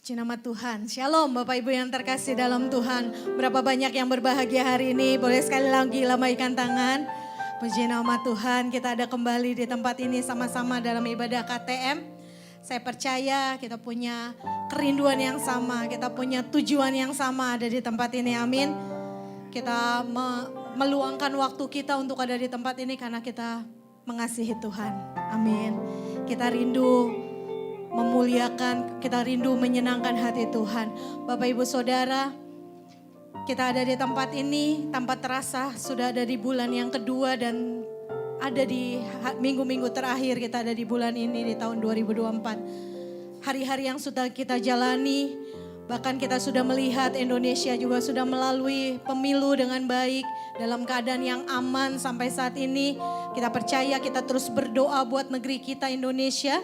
Puji nama Tuhan. Shalom Bapak Ibu yang terkasih dalam Tuhan. Berapa banyak yang berbahagia hari ini. Boleh sekali lagi lambaikan tangan. Puji nama Tuhan, kita ada kembali di tempat ini sama-sama dalam ibadah KTM. Saya percaya kita punya kerinduan yang sama, kita punya tujuan yang sama ada di tempat ini, amin. Kita meluangkan waktu kita untuk ada di tempat ini karena kita mengasihi Tuhan, amin. Kita rindu memuliakan, kita rindu menyenangkan hati Tuhan. Bapak Ibu Saudara, kita ada di tempat ini tanpa terasa sudah ada di bulan yang kedua dan ada di minggu-minggu terakhir kita ada di bulan ini di tahun 2024. Hari-hari yang sudah kita jalani, bahkan kita sudah melihat Indonesia juga sudah melalui pemilu dengan baik dalam keadaan yang aman sampai saat ini. Kita percaya kita terus berdoa buat negeri kita Indonesia.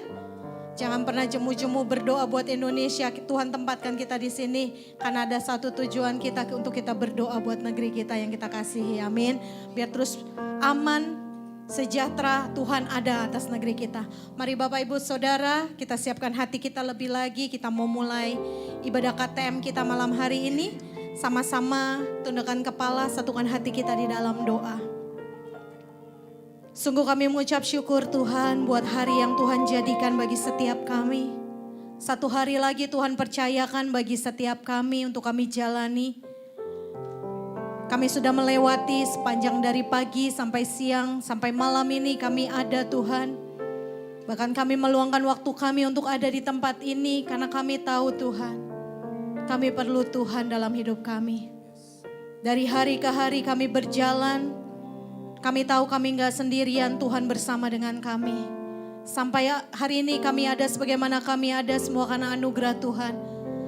Jangan pernah jemu-jemu berdoa buat Indonesia. Tuhan tempatkan kita di sini karena ada satu tujuan kita untuk kita berdoa buat negeri kita yang kita kasihi. Amin. Biar terus aman, sejahtera, Tuhan ada atas negeri kita. Mari Bapak Ibu Saudara, kita siapkan hati kita lebih lagi. Kita mau mulai ibadah KTM kita malam hari ini. Sama-sama tundukkan kepala, satukan hati kita di dalam doa. Sungguh kami mengucap syukur Tuhan buat hari yang Tuhan jadikan bagi setiap kami. Satu hari lagi Tuhan percayakan bagi setiap kami untuk kami jalani. Kami sudah melewati sepanjang dari pagi sampai siang, sampai malam ini kami ada Tuhan. Bahkan kami meluangkan waktu kami untuk ada di tempat ini karena kami tahu Tuhan. Kami perlu Tuhan dalam hidup kami. Dari hari ke hari kami berjalan. Kami tahu kami gak sendirian, Tuhan bersama dengan kami. Sampai hari ini kami ada sebagaimana kami ada semua karena anugerah Tuhan.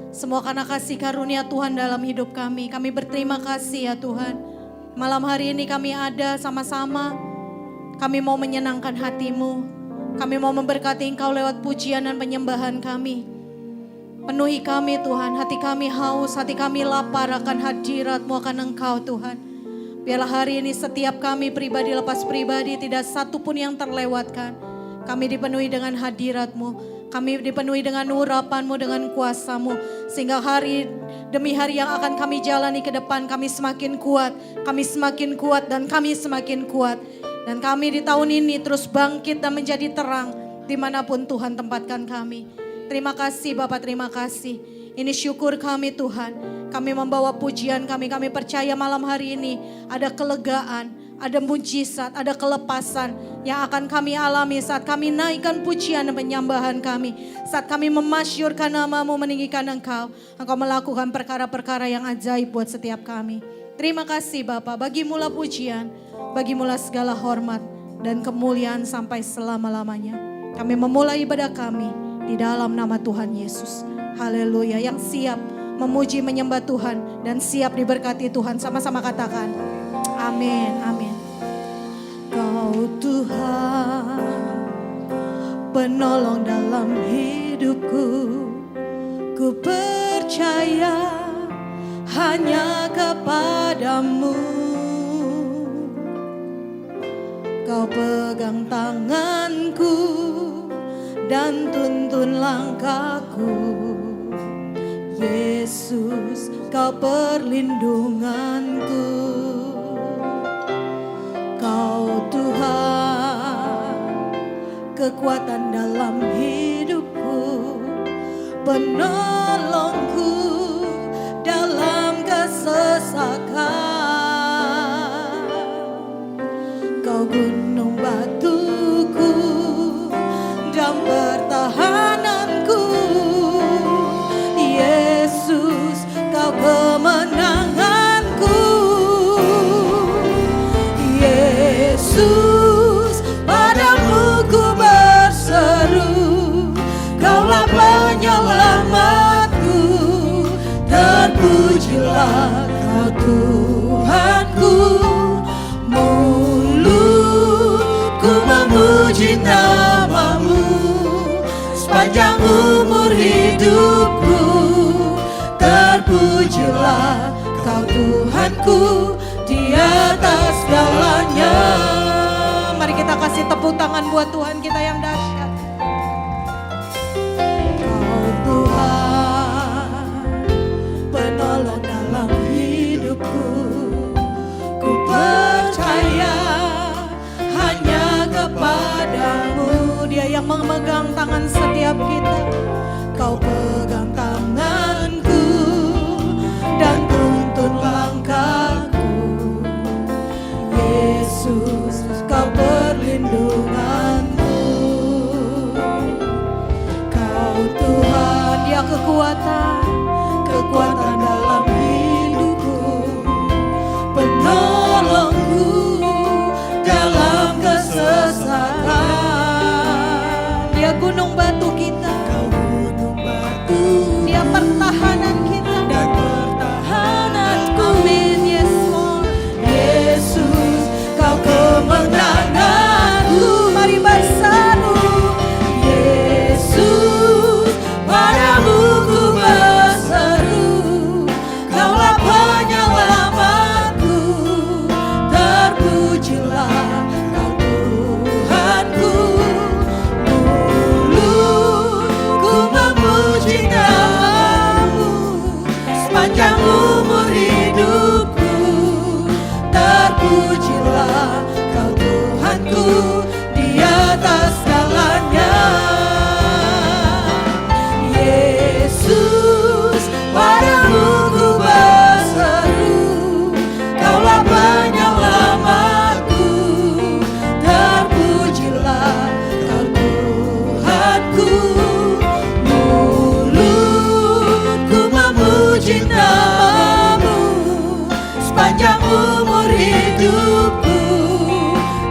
Semua karena kasih karunia Tuhan dalam hidup kami. Kami berterima kasih ya Tuhan. Malam hari ini kami ada sama-sama. Kami mau menyenangkan hati-Mu. Kami mau memberkati Engkau lewat pujian dan penyembahan kami. Penuhi kami Tuhan, hati kami haus, hati kami lapar akan hadirat-Mu, akan Engkau Tuhan. Biarlah hari ini setiap kami pribadi lepas pribadi tidak satu pun yang terlewatkan. Kami dipenuhi dengan hadirat-Mu. Kami dipenuhi dengan urapan-Mu, dengan kuasa-Mu. Sehingga hari demi hari yang akan kami jalani ke depan kami semakin kuat. Kami semakin kuat dan kami semakin kuat. Dan kami di tahun ini terus bangkit dan menjadi terang dimanapun Tuhan tempatkan kami. Terima kasih Bapak, terima kasih. Ini syukur kami Tuhan. Kami membawa pujian kami percaya malam hari ini ada kelegaan, ada mujizat, ada kelepasan yang akan kami alami saat kami naikkan pujian dan penyembahan kami. Saat kami memasyurkan nama-Mu, meninggikan Engkau. Engkau melakukan perkara-perkara yang ajaib buat setiap kami. Terima kasih Bapa, bagi-Mu pujian, bagi-Mu segala hormat dan kemuliaan sampai selama-lamanya. Kami memulai ibadah kami di dalam nama Tuhan Yesus. Haleluya, yang siap memuji menyembah Tuhan dan siap diberkati Tuhan. Sama-sama katakan amin, amin. Kau Tuhan penolong dalam hidupku. Ku percaya hanya kepadamu. Kau pegang tanganku dan tuntun langkahku. Yesus, Kau perlindunganku. Kau Tuhan, kekuatan dalam hidupku, penolongku dalam kesesakan. Kau gunung batuku dan pertahananku. Yesus, Kau kemenanganku. Yesus, padamu ku berseru. Kaulah penyelamatku. Terpujilah Kau Tuhanku. Mulutku memuji nama-Mu sepanjang umur hidupku. Terpujilah Kau Tuhanku di atas segalanya. Mari kita kasih tepuk tangan buat Tuhan kita yang dahsyat. Kau Tuhan kekuatan dalam hidupku, penolongku dalam kesesakan. Dia gunung batu kita, Kau gunung batu Dia pertahanan kita dan pertahananku. Amin, yes Lord. Yesus, Kau kemenanganku. Mari berseru, Yesus, padamu ku berseru. Kaulah penyelamatku. Terpujilah Kau Tuhanku. Mulutku memuji namamu sepanjang umur hidupku. Terpujilah Kau Tuhanku di atas segalanya. Yesus, padamu ku berseru. Kaulah penyelamatku. Terpujilah Kau Tuhanku. Mulutku memuji namamu sepanjang umur hidupku.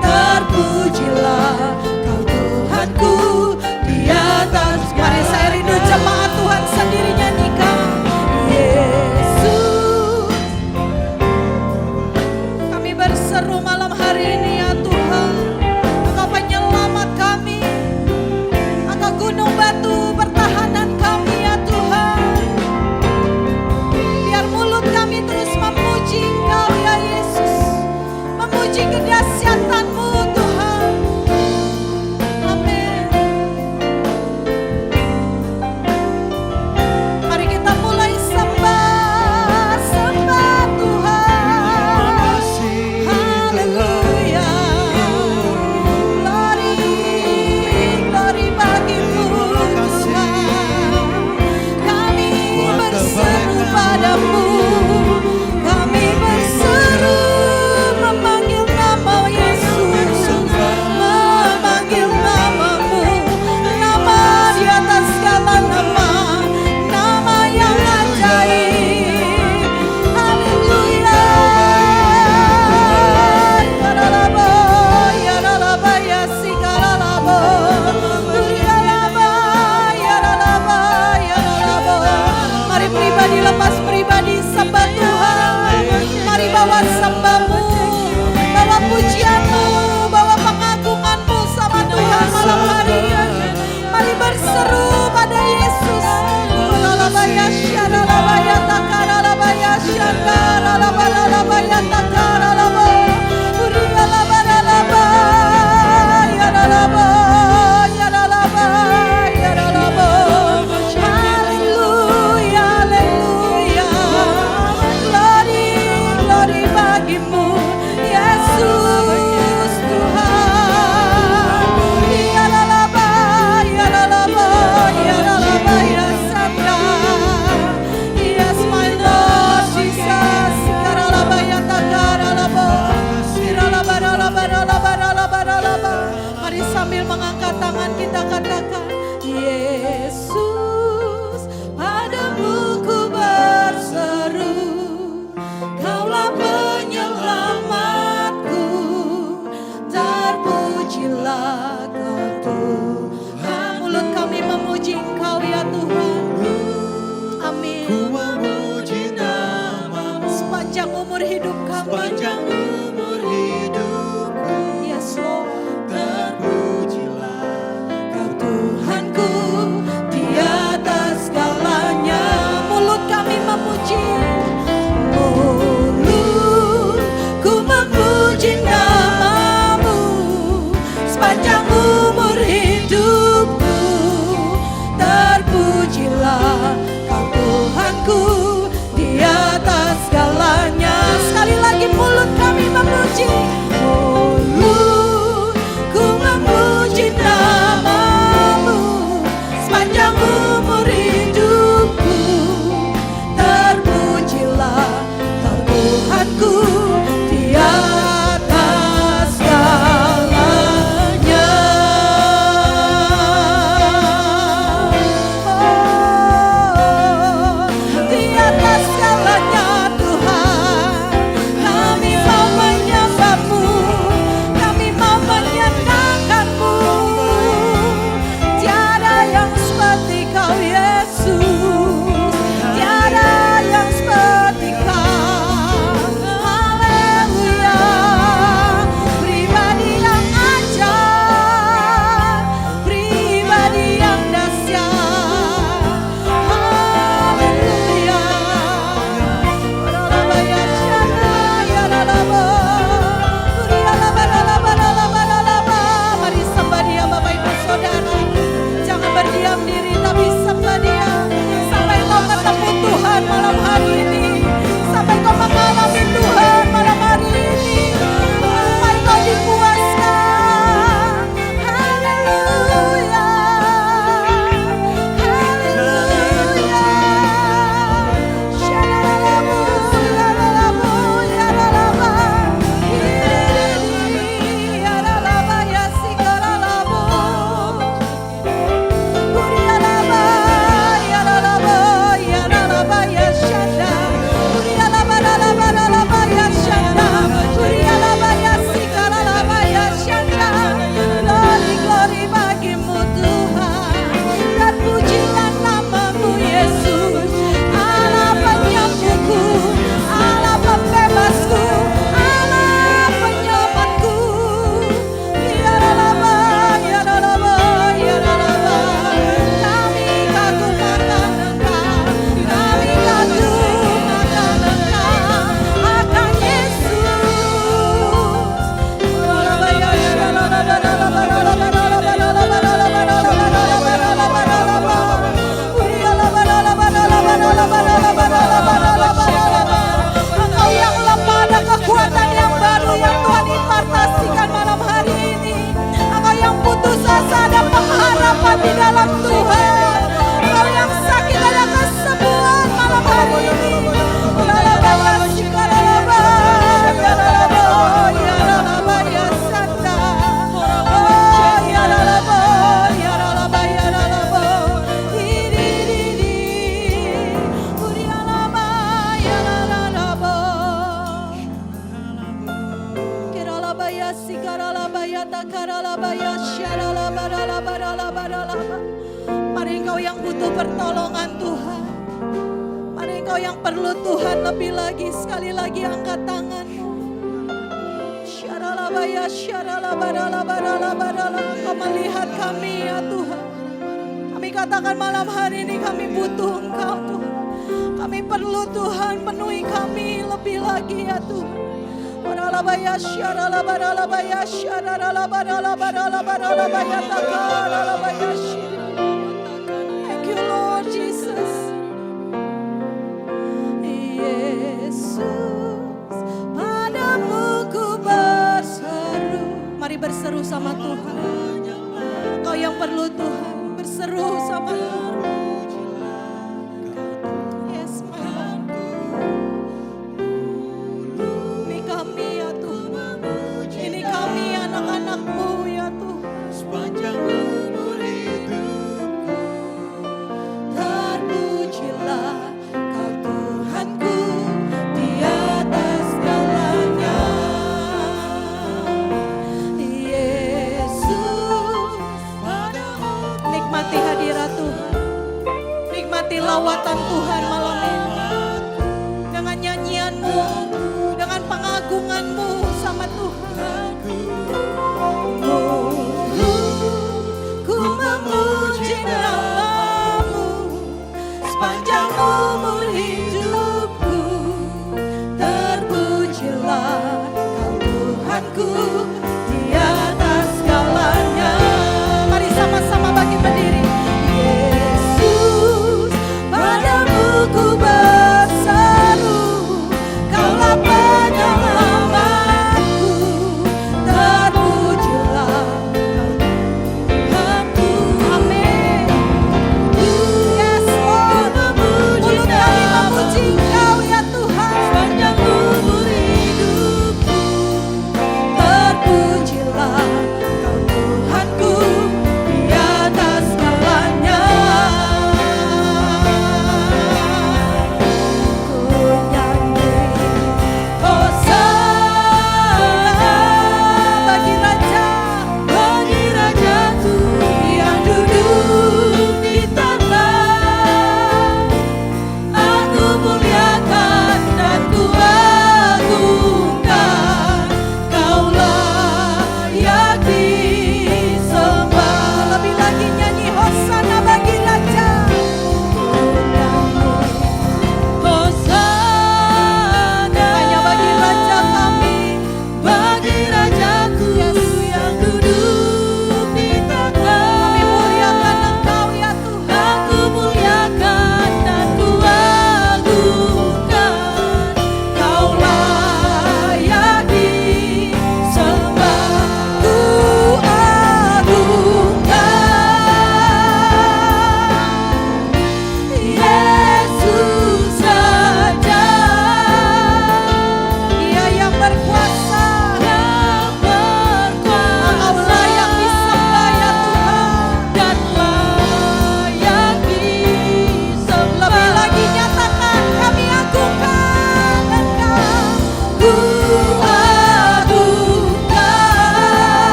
Terpujilah Kau Tuhanku di atas mari saya rindu jemaat Tuhan sendiri nyanyikan. Yesus. Kami berseru malam hari ini ya Tuhan, Engkau penyelamat kami, Engkau gunung batu pertahanan kami ya Tuhan. Biar mulut kami terus memuji Engkau ya Yesus, memuji kedahsyatan-Mu Tuhan. Amin. Mari kita mulai sembah Tuhan. Haleluya. Glory bagimu Tuhan. Kami berseru padamu, kami berseru memanggil nama Yesus, memanggil namamu, nama di atas segala nama, nama yang ajaib. Haleluya. Yaralaba, yaralaba, yasikaralaba, yaralaba, yaralaba, yaralaba. Mari pribadi lepas pribadi sembah Tuhan. Mari bawa sembahmu, bawa pujianmu, bawa pengagunganmu sama Tuhan malam hari ini. Mari berseru pada Yesus. Yaralaba, yasyaralaba, yatakaralaba, yasyakaralaba, lalaba, yatakaralaba. Yaralaba, lalaba, yaralaba, yaralaba, yaralaba. Haleluya, haleluya. Glory bagimu Yesus Tuhan. Yaralaba, yaralaba, yaralaba, yasanda. Yes my Lord Jesus. Yaralaba, yatakaralaba. Yaralaba, yaralaba, yaralaba, yaralaba, yaralaba. Mari sambil mengangkat tangan kita katakan, Yesus, padamu ku berseru. Kaulah penyelamatku. Terpujilah Kau Tuhan. Mulut kami memuji Engkau ya Tuhan. Amin. Ku memuji namamu Sepanjang umur hidup kami. sepanjang umur hidupku. Yes Lord. Terpujilah Kau Tuhanku di atas segalanya. Mulut kami memuji. Mulutku memuji namamu sepanjang umur hidupku. Terpujilah Kau Tuhanku di atas segalanya. Sekali lagi mulut kami memuji. Mulutku memuji namamu sepanjang umur hidupku. Terpujilah Kau dalam Tuhan. Kau yang sakit ada kesembuhan malam hari ini. Lalabaya sikaralaba, yalalaba, yaralaba, yasanda. Oh, yaralaba, yaralaba, yaralaba. Di. Urialaba, yalalaba. Kiralabaya sikaralabaya takaralabaya syaralabaralabaralabaralaba. Mari engkau yang butuh pertolongan Tuhan. Mari engkau yang perlu Tuhan lebih lagi. Sekali lagi angkat tanganmu. Syaralabaya syaralabaralabaralabaralaba. Engkau melihat kami ya Tuhan. Kami katakan malam hari ini kami butuh engkau Tuhan. Kami perlu Tuhan, penuhi kami lebih lagi ya Tuhan. Baralabaya syaralabaralabaya syaralabaralabaralabaralabaya takaralabaya syir. Thank you Lord Jesus. Yesus, padamu ku berseru. Mari berseru sama Tuhan. Kau yang perlu Tuhan, berseru sama Tuhan. Yes, my Lord. Ini kami ya Tuhan. Ini kami anak-anak-Mu ya Tuhan. Sepanjang umur hidupku, Terpujilah Kau Tuhanku di atas segalanya. Yesus, padamu nikmati hadirat Tuhan. Nikmati lawatan Tuhan malam ini. Dengan nyanyianmu, dengan pengagunganmu sama Tuhan. Ku memuji namamu sepanjang umur hidupku. Terpujilah Kau Tuhanku di atas segalanya. Mari sama-sama bagi berdiri. Yesus, padamu ku berseru. Kaulah penyelamatku. Terpujilah Tuhanku. Amin. Yes Lord, mulut kami memuji Engkau ya Tuhan. Sepanjang umur hidupku.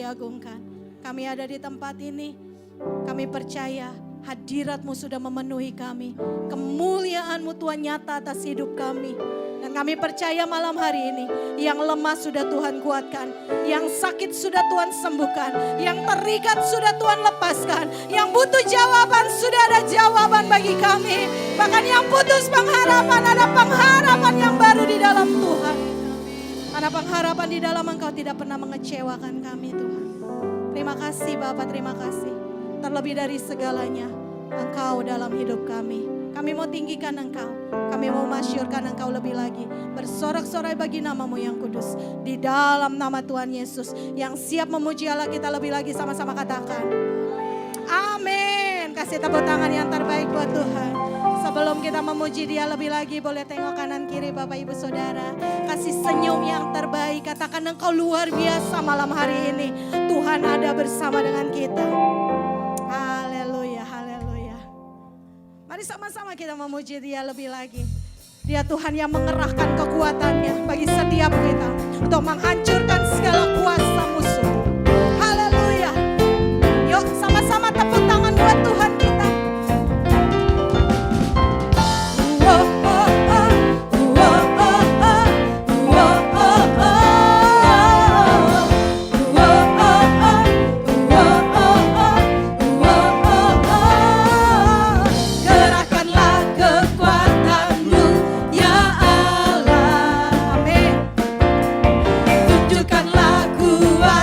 diagungkan. Kami ada di tempat ini, kami percaya hadirat-Mu sudah memenuhi kami. Kemuliaan-Mu Tuhan nyata atas hidup kami. Dan kami percaya malam hari ini, yang lemah sudah Tuhan kuatkan, yang sakit sudah Tuhan sembuhkan, yang terikat sudah Tuhan lepaskan, yang butuh jawaban sudah ada jawaban bagi kami. Bahkan yang putus pengharapan, ada pengharapan yang baru di dalam Tuhan. Ada pengharapan di dalam Engkau tidak pernah mengecewakan kami Tuhan. Terima kasih Bapak, terima kasih. Terlebih dari segalanya, Engkau dalam hidup kami. Kami mau tinggikan Engkau, kami mau masyurkan Engkau lebih lagi. Bersorak-sorai bagi nama-Mu yang kudus. Di dalam nama Tuhan Yesus, yang siap memuji Allah kita lebih lagi, sama-sama katakan amin. Kasih tepuk tangan yang terbaik buat Tuhan. Sebelum kita memuji Dia lebih lagi, boleh tengok kanan kiri Bapak Ibu Saudara. Kasih senyum yang terbaik, katakan Engkau luar biasa malam hari ini. Tuhan ada bersama dengan kita. Haleluya, haleluya. Mari sama-sama kita memuji Dia lebih lagi. Dia Tuhan yang mengerahkan kekuatannya bagi setiap kita untuk menghancurkan segala kuasa musuh. Haleluya. Yuk sama-sama tepuk tangan buat Tuhan kita. Tunjukkanlah kuasa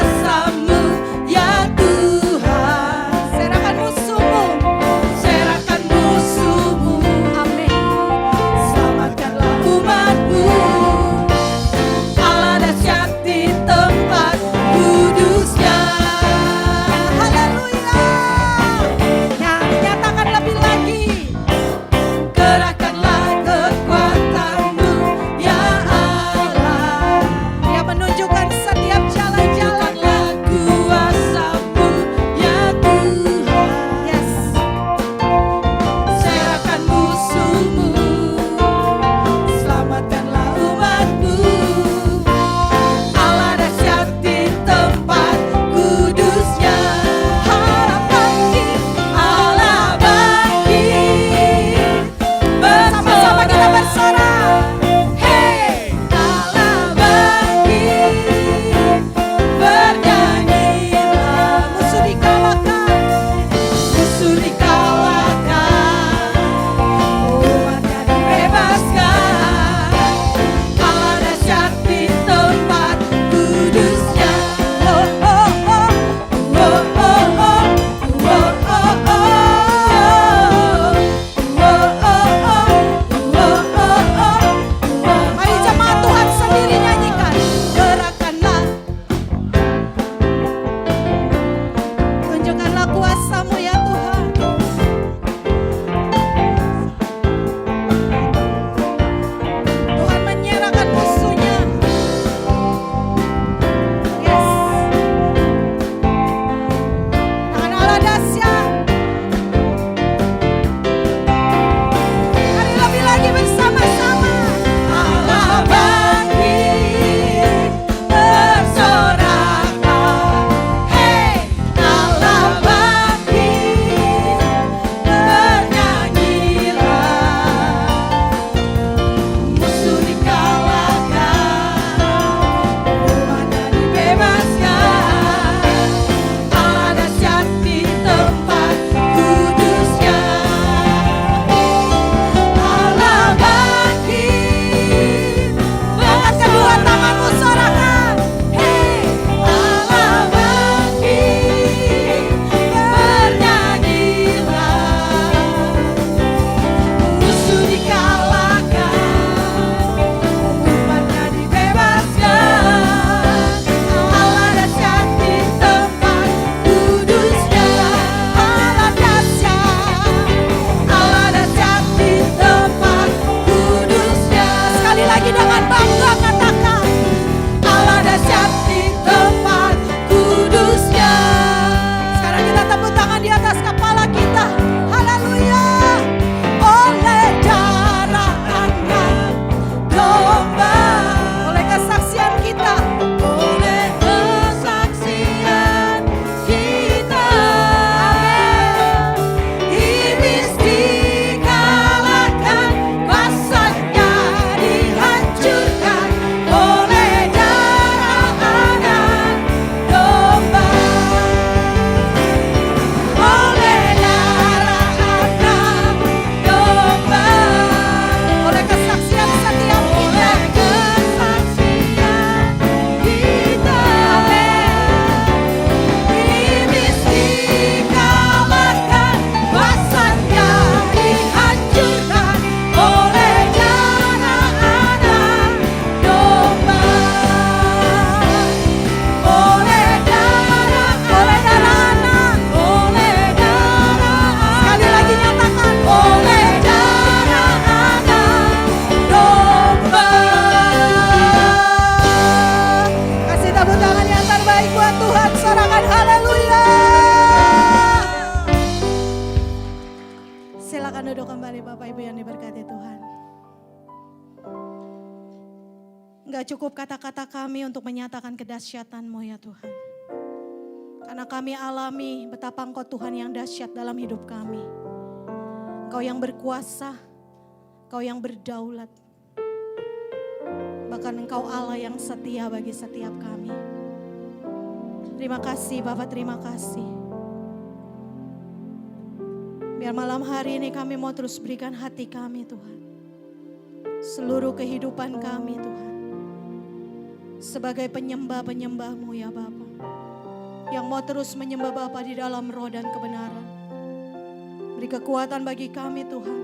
Silakan duduk kembali Bapak Ibu yang diberkati Tuhan. Enggak cukup kata-kata kami untuk menyatakan kedahsyatan-Mu ya Tuhan. Karena kami alami betapa Engkau Tuhan yang dahsyat dalam hidup kami. Engkau yang berkuasa, Engkau yang berdaulat. Bahkan Engkau Allah yang setia bagi setiap kami. Terima kasih Bapak, terima kasih. Biar malam hari ini kami mau terus berikan hati kami Tuhan. Seluruh kehidupan kami Tuhan. Sebagai penyembah-penyembah-Mu ya Bapa. Yang mau terus menyembah Bapa di dalam roh dan kebenaran. Beri kekuatan bagi kami Tuhan.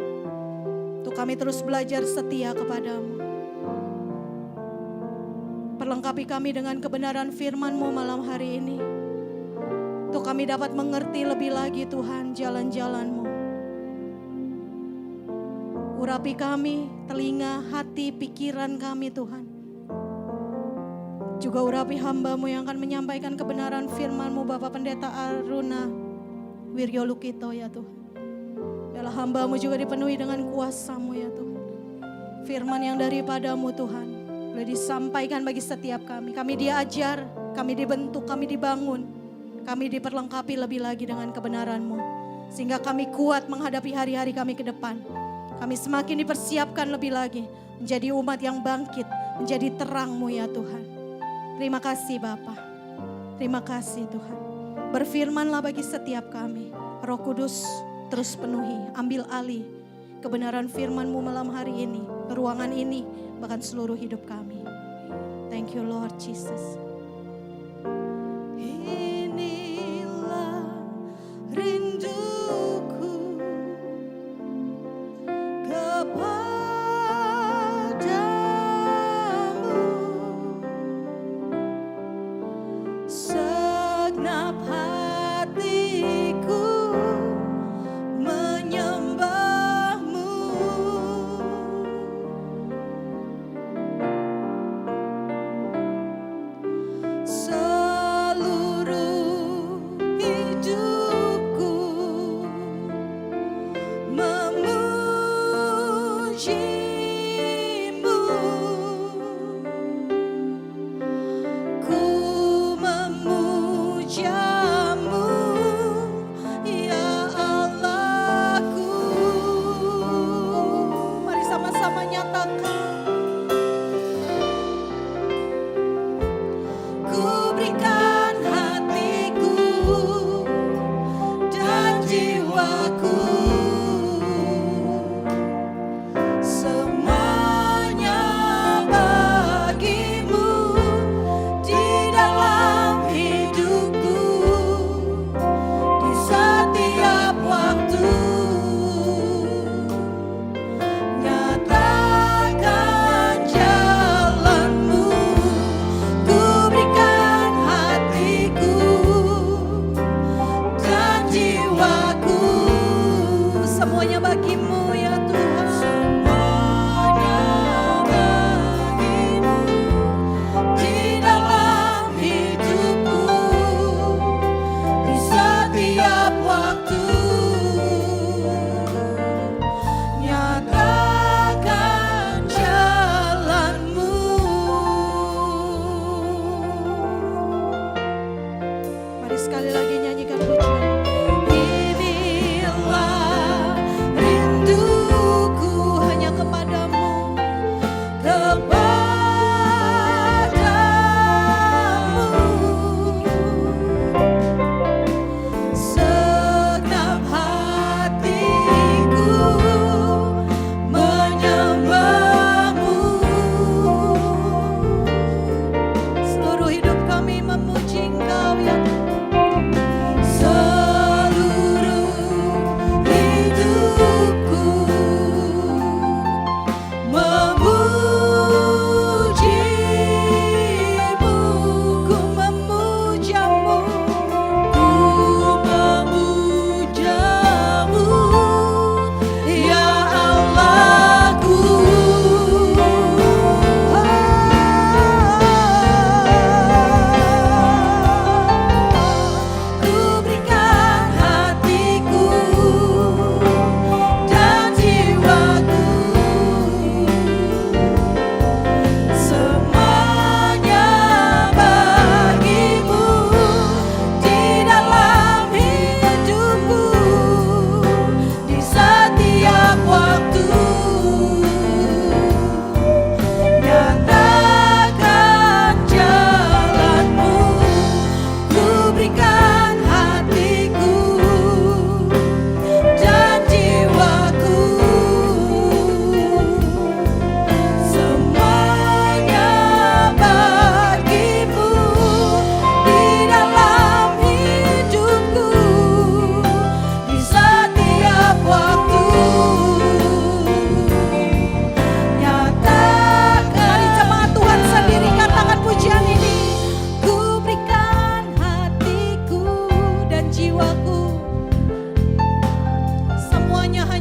Untuk kami terus belajar setia kepada-Mu. Perlengkapi kami dengan kebenaran firman-Mu malam hari ini. Untuk kami dapat mengerti lebih lagi Tuhan jalan-jalan-Mu. Urapi kami, telinga, hati, pikiran kami Tuhan. Juga urapi hamba-Mu yang akan menyampaikan kebenaran firman-Mu Bapak Pendeta Aruna Wiryo Lukito ya Tuhan. Biarlah hamba-Mu juga dipenuhi dengan kuasa-Mu ya Tuhan. Firman yang daripada-Mu Tuhan boleh disampaikan bagi setiap kami. Kami diajar, kami dibentuk, kami dibangun. Kami diperlengkapi lebih lagi dengan kebenaran-Mu. Sehingga kami kuat menghadapi hari-hari kami ke depan. Kami semakin dipersiapkan lebih lagi. Menjadi umat yang bangkit. Menjadi terang-Mu ya Tuhan. Terima kasih Bapa. Terima kasih Tuhan. Berfirmanlah bagi setiap kami. Roh Kudus terus penuhi. Ambil alih kebenaran firman-Mu malam hari ini. Ruangan ini. Bahkan seluruh hidup kami. Thank you Lord Jesus. Rinduku kepadamu, segenap hatiku menyembah-Mu. Seluruh hidupku memuji-Mu. Ku memuja-Mu, ya Allahku. Mari sama-sama nyatakan. Ku berikan hatiku dan jiwaku, semuanya bagi-Mu di dalam hidupku, di setiap waktu. Nyatakan jalan-Mu. Ku berikan hatiku dan jiwaku, semuanya bagi-Mu ya Tuhan. Semuanya bagi-Mu di dalam hidupku, di setiap waktu. Nyatakan jalan-Mu. Mari sekali lagi nyanyikan pujian. Inilah rinduku hanya kepadamu, kepadamu, segenap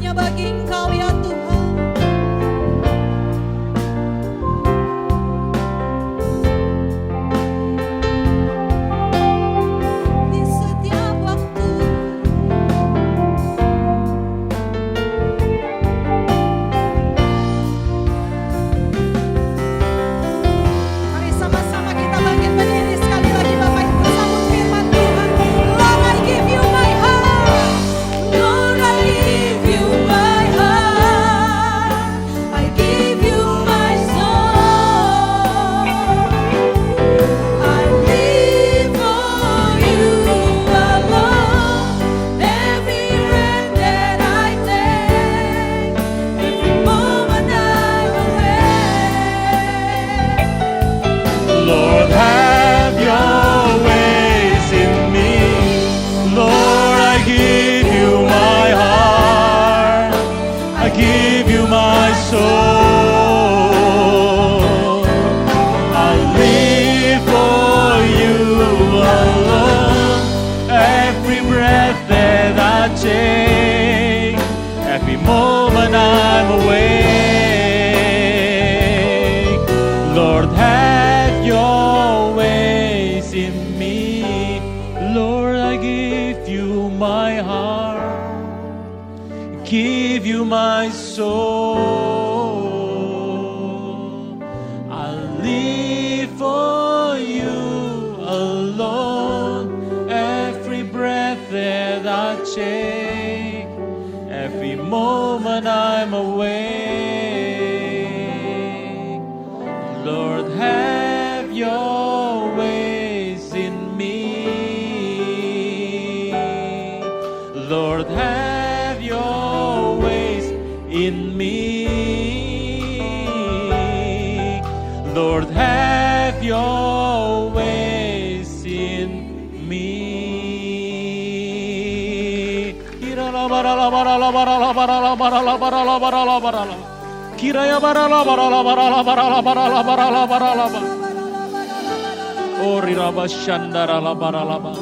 hanya bagi Engkau ya Tuhan. Di setiap waktu mari sama-sama kita bangkit berdiri sekali lagi Bapak Ibu sambut firman Tuhan. Lord I give you my heart. Lord I give you my heart. I give you my soul. I live for you alone. Every breath that I take, every moment I'm awake. Lord, have your ways in me. Lord, I give you my heart. I give you my soul. I live for you alone. Every breath that I take, every moment I'm awake. Lord, have your ways in me. Lord, I give you my heart, give you my soul. I live for you alone. Every breath that I take, every moment I'm awake. Lord, have your ways in me. Lord, have your ways in me. Lord, have your ways in me. Kiraya barala barala barala barala barala barala barala ba. Ori raba shandara la barala ba.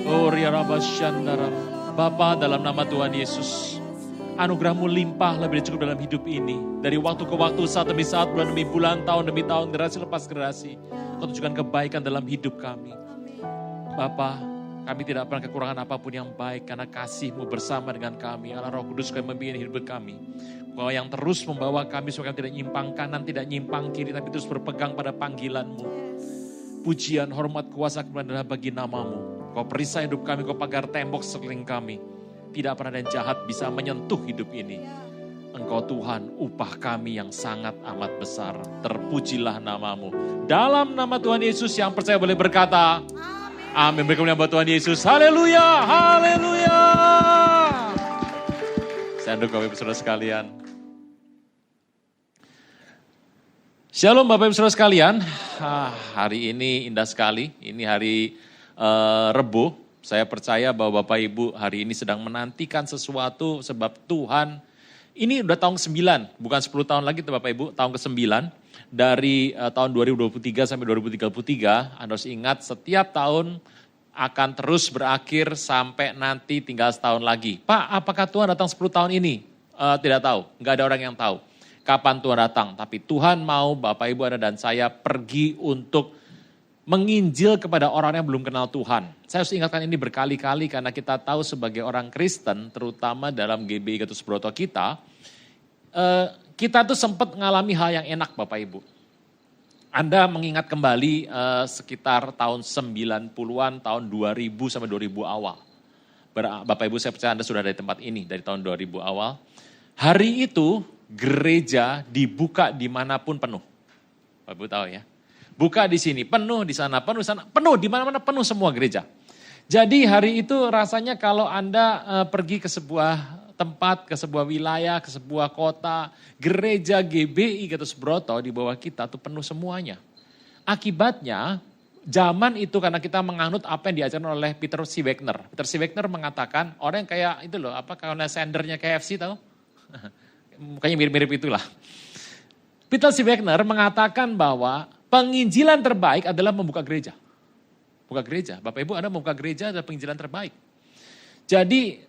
Ori raba shandara. Bapa, dalam nama Tuhan Yesus, anugerah-Mu limpah lebih dari cukup dalam hidup ini. Dari waktu ke waktu, saat demi saat, bulan demi bulan, tahun demi tahun, generasi lepas generasi. Kau tunjukkan kebaikan dalam hidup kami. Bapa, kami tidak pernah kekurangan apapun yang baik karena kasih-Mu bersama dengan kami. Allah Roh Kudus kau membimbing hidup kami. Kau yang terus membawa kami supaya kami tidak nyimpang kanan, tidak nyimpang kiri, tapi terus berpegang pada panggilan-Mu. Pujian, hormat, kuasa kemuliaan adalah bagi nama-Mu. Kau perisai hidup kami, kau pagar tembok sekeliling kami. Tidak pernah ada yang jahat bisa menyentuh hidup ini. Engkau Tuhan, upah kami yang sangat amat besar. Terpujilah nama-Mu. Dalam nama Tuhan Yesus yang percaya boleh berkata, amin. Beri kemuliaan buat Tuhan Yesus. Haleluya, haleluya. Saya dukung Bapak Ibu Saudara sekalian. Shalom Bapak Ibu Saudara sekalian. Hari ini indah sekali. Ini hari Rebo. Saya percaya bahwa Bapak Ibu hari ini sedang menantikan sesuatu sebab Tuhan. Ini udah tahun ke-9, bukan 10 tahun lagi Bapak Ibu, tahun ke-9. Dari tahun 2023 sampai 2033, Anda harus ingat setiap tahun akan terus berakhir sampai nanti tinggal setahun lagi. Pak, apakah Tuhan datang 10 tahun ini? Tidak tahu, nggak ada orang yang tahu kapan Tuhan datang. Tapi Tuhan mau Bapak Ibu Anda dan saya pergi untuk menginjil kepada orang yang belum kenal Tuhan. Saya harus ingatkan ini berkali-kali karena kita tahu sebagai orang Kristen, terutama dalam GBI Gatot Subroto kita tuh sempat mengalami hal yang enak Bapak Ibu. Anda mengingat kembali sekitar tahun 90-an, tahun 2000 sampai 2000 awal. Bapak Ibu saya percaya Anda sudah dari tempat ini, dari tahun 2000 awal. Hari itu gereja dibuka dimanapun penuh. Bapak Ibu tahu ya. Buka di sini, penuh di sana, penuh di mana-mana penuh semua gereja. Jadi hari itu rasanya kalau Anda pergi ke sebuah tempat, ke sebuah wilayah, ke sebuah kota, gereja GBI Gatot Subroto di bawah kita tuh penuh semuanya. Akibatnya zaman itu karena kita menganut apa yang diajarkan oleh Peter C. Wagner. Peter C. Wagner mengatakan orang yang kayak itu loh, apa kalau sendernya KFC tahu? Mukanya mirip-mirip itulah. Peter C. Wagner mengatakan bahwa penginjilan terbaik adalah membuka gereja. Buka gereja. Bapak Ibu Anda membuka gereja adalah penginjilan terbaik. Jadi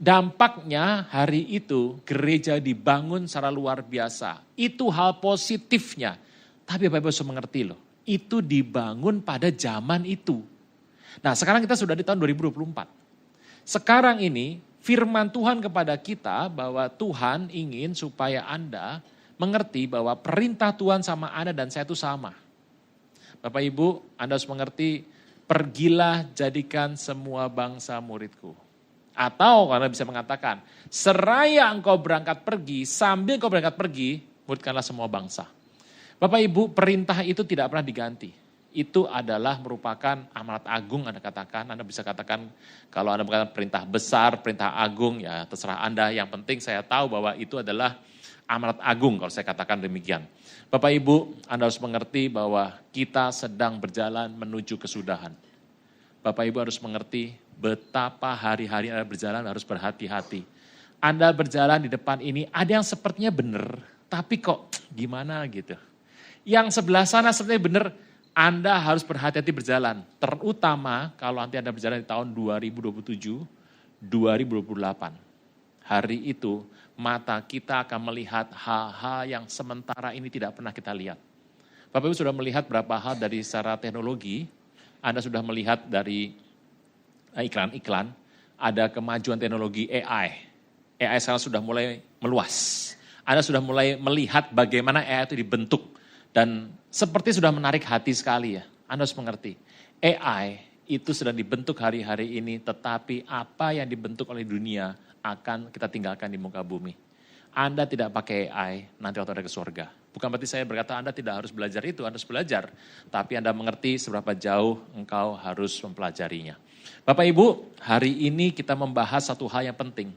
Dampaknya hari itu gereja dibangun secara luar biasa. Itu hal positifnya. Tapi Bapak Ibu harus mengerti loh, itu dibangun pada zaman itu. Nah sekarang kita sudah di tahun 2024. Sekarang ini firman Tuhan kepada kita bahwa Tuhan ingin supaya Anda mengerti bahwa perintah Tuhan sama Anda dan saya itu sama. Bapak Ibu, Anda harus mengerti, pergilah jadikan semua bangsa muridku. Atau Anda bisa mengatakan, seraya engkau berangkat pergi, sambil engkau berangkat pergi, muridkanlah semua bangsa. Bapak Ibu, perintah itu tidak pernah diganti. Itu adalah merupakan amanat agung Anda katakan. Anda bisa katakan kalau Anda mengatakan perintah besar, perintah agung, ya terserah Anda. Yang penting saya tahu bahwa itu adalah amanat agung kalau saya katakan demikian. Bapak Ibu, Anda harus mengerti bahwa kita sedang berjalan menuju kesudahan. Bapak Ibu harus mengerti betapa hari-hari Anda berjalan harus berhati-hati. Anda berjalan di depan ini ada yang sepertinya benar, tapi kok gimana gitu. Yang sebelah sana sepertinya benar, Anda harus berhati-hati berjalan. Terutama kalau nanti Anda berjalan di tahun 2027, 2028. Hari itu mata kita akan melihat hal-hal yang sementara ini tidak pernah kita lihat. Bapak Ibu sudah melihat berapa hal dari secara teknologi, Anda sudah melihat dari iklan-iklan, ada kemajuan teknologi AI. AI sekarang sudah mulai meluas. Anda sudah mulai melihat bagaimana AI itu dibentuk. Dan seperti sudah menarik hati sekali ya. Anda harus mengerti. AI itu sedang dibentuk hari-hari ini, tetapi apa yang dibentuk oleh dunia akan kita tinggalkan di muka bumi. Anda tidak pakai AI, nanti waktu ada ke surga. Bukan berarti saya berkata Anda tidak harus belajar itu, Anda harus belajar. Tapi Anda mengerti seberapa jauh engkau harus mempelajarinya. Bapak Ibu, hari ini kita membahas satu hal yang penting.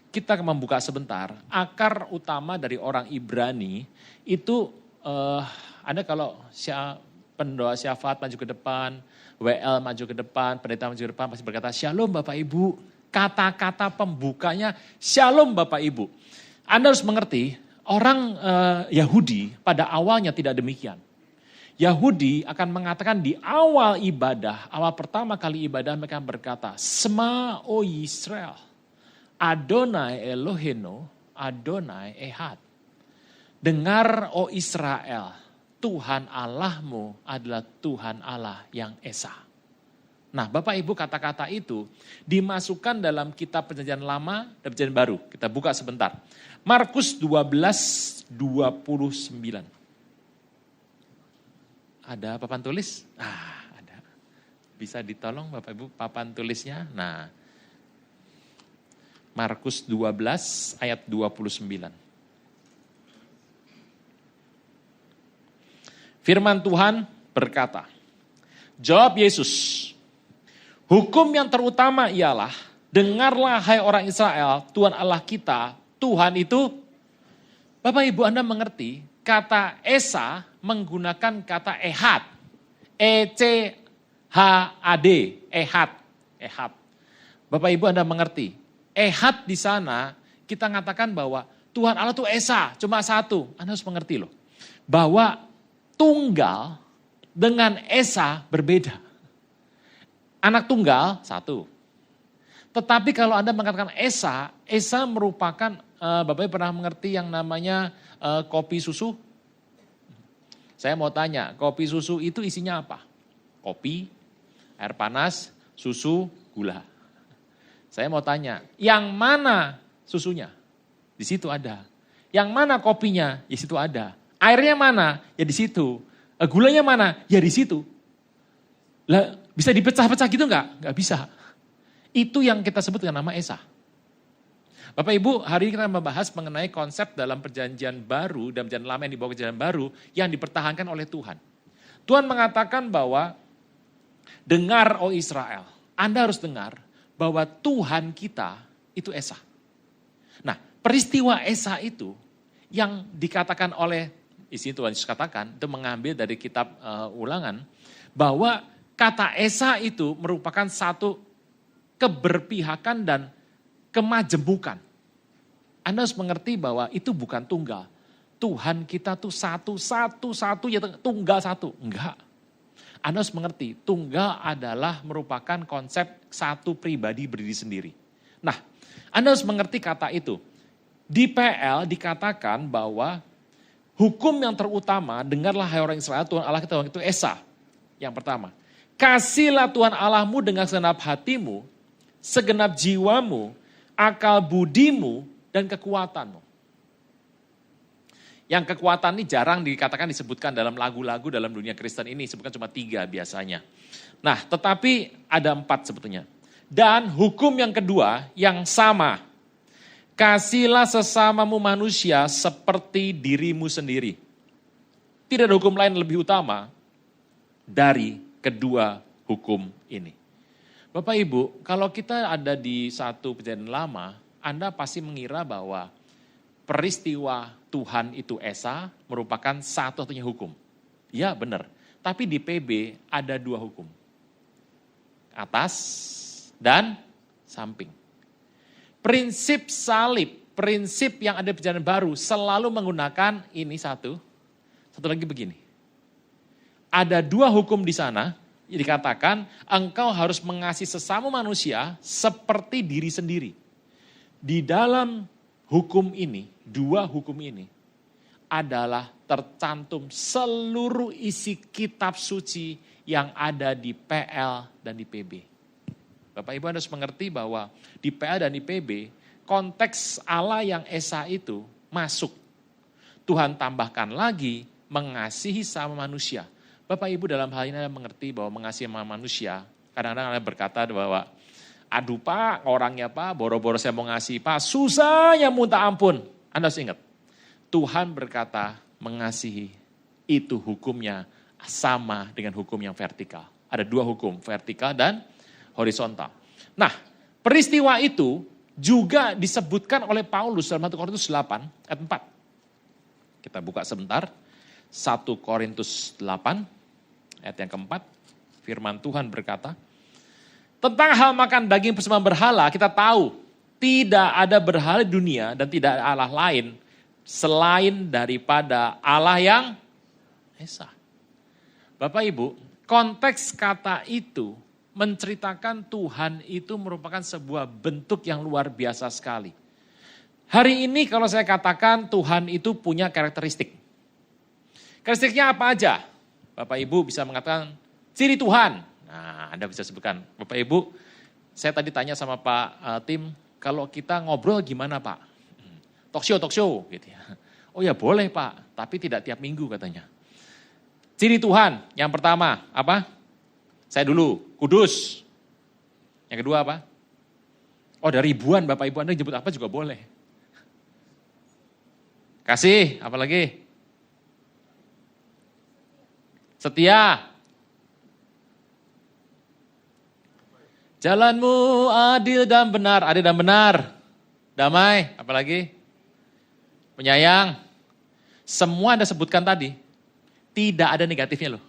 Kita akan membuka sebentar, akar utama dari orang Ibrani itu, Anda kalau pendoa syafaat maju ke depan, WL maju ke depan, pendeta maju ke depan, pasti berkata, Shalom Bapak Ibu. Kata-kata pembukanya, Shalom Bapak Ibu. Anda harus mengerti, orang Yahudi pada awalnya tidak demikian. Yahudi akan mengatakan di awal ibadah, awal pertama kali ibadah mereka berkata, Sema o Yisrael, Adonai Eloheno, Adonai Ehad. Dengar o Israel, Tuhan Allahmu adalah Tuhan Allah yang Esa. Nah Bapak Ibu kata-kata itu dimasukkan dalam kitab Perjanjian Lama dan Perjanjian Baru. Kita buka sebentar. Markus 12:29. Ada papan tulis? Ada. Bisa ditolong Bapak Ibu papan tulisnya? Nah, Markus 12 ayat 29. Firman Tuhan berkata, jawab Yesus, hukum yang terutama ialah, dengarlah hai orang Israel, Tuhan Allah kita, Tuhan itu, Bapak Ibu Anda mengerti, kata Esa menggunakan kata Ehad. E-C-H-A-D, Ehad. Ehad. Bapak Ibu Anda mengerti, Ehad di sana kita mengatakan bahwa Tuhan Allah itu Esa, cuma satu. Anda harus mengerti loh, bahwa tunggal dengan Esa berbeda. Anak tunggal satu. Tetapi kalau Anda mengatakan Esa, Esa merupakan, Bapak Ibu pernah mengerti yang namanya kopi susu? Saya mau tanya, kopi susu itu isinya apa? Kopi, air panas, susu, gula. Saya mau tanya, yang mana susunya? Di situ ada. Yang mana kopinya? Di situ ada. Airnya mana? Ya di situ. Gulanya mana? Ya di situ. Lah, bisa dipecah-pecah gitu enggak? Enggak bisa. Itu yang kita sebut dengan nama Esa. Bapak Ibu, hari ini kita membahas mengenai konsep dalam perjanjian baru dan perjanjian lama yang dibawa ke perjanjian baru yang dipertahankan oleh Tuhan. Tuhan mengatakan bahwa dengar o Israel, Anda harus dengar bahwa Tuhan kita itu Esa. Nah, peristiwa Esa itu yang dikatakan oleh, isi Tuhan Yesus katakan, itu mengambil dari kitab Ulangan, bahwa kata Esa itu merupakan satu keberpihakan dan kemajemukan. Anda harus mengerti bahwa itu bukan tunggal. Tuhan kita tuh satu, ya tunggal satu. Enggak. Anda harus mengerti, tunggal adalah merupakan konsep satu pribadi berdiri sendiri. Nah, Anda harus mengerti kata itu. Di PL dikatakan bahwa hukum yang terutama, dengarlah hai orang Israel, Tuhan Allah kita itu Esa. Yang pertama, kasihlah Tuhan Allahmu dengan segenap hatimu, segenap jiwamu, akal budimu, dan kekuatanmu. Yang kekuatan ini jarang dikatakan disebutkan dalam lagu-lagu dalam dunia Kristen ini, sebutkan cuma 3 biasanya. Nah, tetapi ada 4 sebetulnya. Dan hukum yang kedua yang sama, kasihlah sesamamu manusia seperti dirimu sendiri. Tidak ada hukum lain lebih utama dari kedua hukum ini. Bapak Ibu, kalau kita ada di satu perjanjian lama, Anda pasti mengira bahwa peristiwa Tuhan itu Esa merupakan satu-satunya hukum. Ya benar, tapi di PB ada 2 hukum. Atas dan samping. Prinsip salib, prinsip yang ada di perjanjian baru selalu menggunakan ini satu lagi begini. Ada 2 hukum di sana, dikatakan engkau harus mengasihi sesama manusia seperti diri sendiri. Di dalam hukum ini, 2 hukum ini adalah tercantum seluruh isi kitab suci yang ada di PL dan di PB. Bapak Ibu harus mengerti bahwa di PL dan di PB, konteks Allah yang Esa itu masuk. Tuhan tambahkan lagi mengasihi sama manusia. Bapak Ibu dalam hal ini Anda mengerti bahwa mengasihi sama manusia, kadang-kadang Anda berkata bahwa, aduh Pak, orangnya Pak, boro-boro saya mau ngasih Pak, susahnya minta ampun. Anda harus ingat, Tuhan berkata mengasihi itu hukumnya sama dengan hukum yang vertikal. Ada 2 hukum, vertikal dan horizontal. Nah, peristiwa itu juga disebutkan oleh Paulus dalam 1 Korintus 8 ayat 4. Kita buka sebentar. 1 Korintus 8 ayat yang keempat. Firman Tuhan berkata, tentang hal makan daging persembahan berhala, kita tahu tidak ada berhala di dunia dan tidak ada Allah lain selain daripada Allah yang Esa. Bapak Ibu, konteks kata itu menceritakan Tuhan itu merupakan sebuah bentuk yang luar biasa sekali. Hari ini kalau saya katakan Tuhan itu punya karakteristik. Karakteristiknya apa aja? Bapak Ibu bisa mengatakan ciri Tuhan. Nah, Anda bisa sebutkan. Bapak Ibu, saya tadi tanya sama Pak Tim, kalau kita ngobrol gimana Pak? Talk show gitu ya. Oh ya boleh Pak, tapi tidak tiap minggu katanya. Ciri Tuhan, yang pertama apa? Saya dulu, kudus. Yang kedua apa? Oh ada ribuan Bapak Ibu, Anda nyebut apa juga boleh. Kasih, apa lagi? Setia. Jalanmu adil dan benar, adil dan benar. Damai, apa lagi? Penyayang. Semua Anda sebutkan tadi, tidak ada negatifnya loh.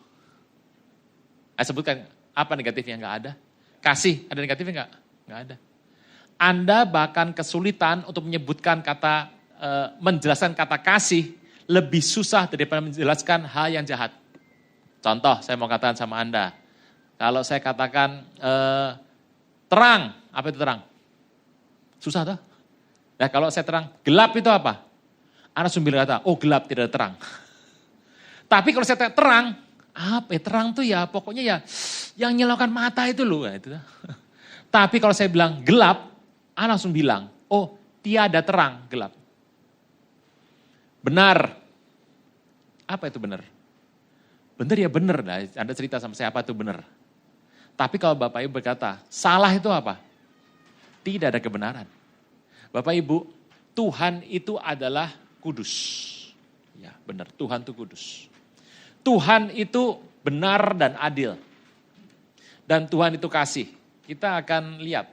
Saya sebutkan apa negatifnya, enggak ada. Kasih, ada negatifnya enggak? Enggak ada. Anda bahkan kesulitan untuk menyebutkan kata, menjelaskan kata kasih lebih susah daripada menjelaskan hal yang jahat. Contoh, saya mau katakan sama Anda. Kalau saya katakan terang, apa itu terang? Susah toh? Nah kalau saya terang, gelap itu apa? Anda langsung bilang kata, oh gelap tidak ada terang. Tapi kalau saya terang, apa ya terang tuh ya pokoknya ya yang nyilaukan mata itu loh. Itu. Tapi kalau saya bilang gelap, Anda langsung bilang, oh tiada terang, gelap. Benar. Apa itu benar? Benar ya benar. Nah, Anda cerita sama saya apa itu benar. Tapi kalau Bapak Ibu berkata, salah itu apa? Tidak ada kebenaran. Bapak Ibu, Tuhan itu adalah kudus. Ya benar, Tuhan itu kudus. Tuhan itu benar dan adil. Dan Tuhan itu kasih. Kita akan lihat.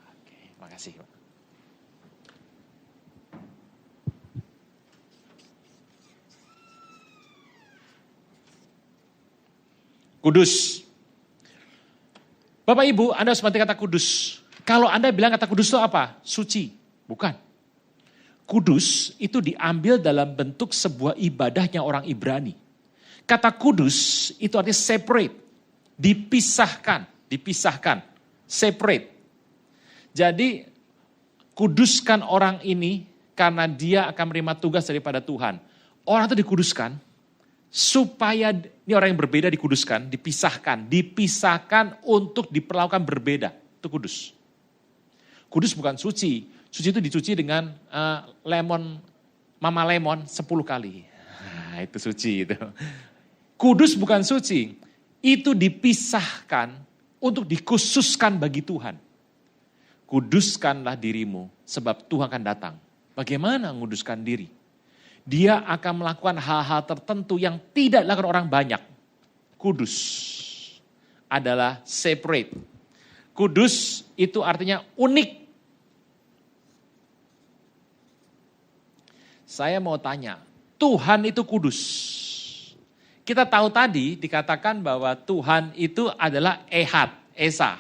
Oke, makasih. Kudus. Bapak Ibu, Anda harus mengerti kata kudus. Kalau Anda bilang kata kudus itu apa? Suci. Bukan. Kudus itu diambil dalam bentuk sebuah ibadahnya orang Ibrani. Kata kudus itu artinya separate, dipisahkan, separate. Jadi kuduskan orang ini karena dia akan menerima tugas daripada Tuhan. Orang itu dikuduskan supaya, ini orang yang berbeda dikuduskan, dipisahkan untuk diperlakukan berbeda. Itu kudus. Kudus bukan suci. Suci itu dicuci dengan mama lemon 10 kali. Nah, itu suci itu. Kudus bukan suci. Itu dipisahkan untuk dikhususkan bagi Tuhan. Kuduskanlah dirimu sebab Tuhan akan datang. Bagaimana menguduskan diri? Dia akan melakukan hal-hal tertentu yang tidak dilakukan orang banyak. Kudus adalah separate. Kudus itu artinya unik. Saya mau tanya, Tuhan itu kudus. Kita tahu tadi dikatakan bahwa Tuhan itu adalah Ehad, Esa.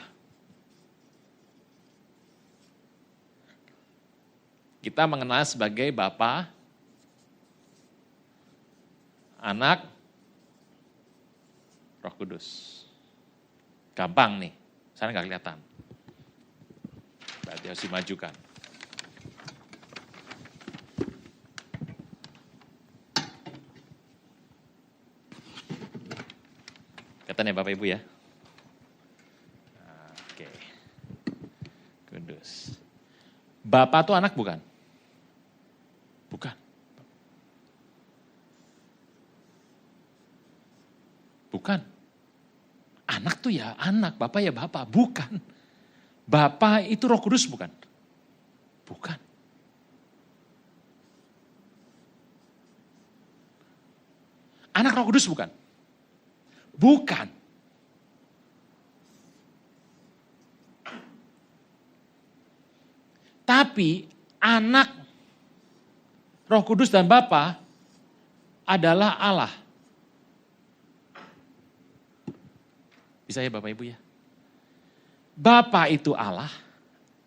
Kita mengenal sebagai Bapa, Anak, Roh Kudus. Gampang nih, sana nggak kelihatan. Berarti harus dimajukan. Kelihatan ya Bapak Ibu ya? Oke. Kudus. Bapak tuh anak bukan? Bukan. Bukan. Anak tuh ya anak, Bapak ya Bapak. Bukan. Bapak itu Roh Kudus bukan? Bukan. Anak Roh Kudus bukan? Bukan. Tapi anak Roh Kudus dan Bapa adalah Allah. Bisa ya Bapak Ibu ya? Bapa itu Allah,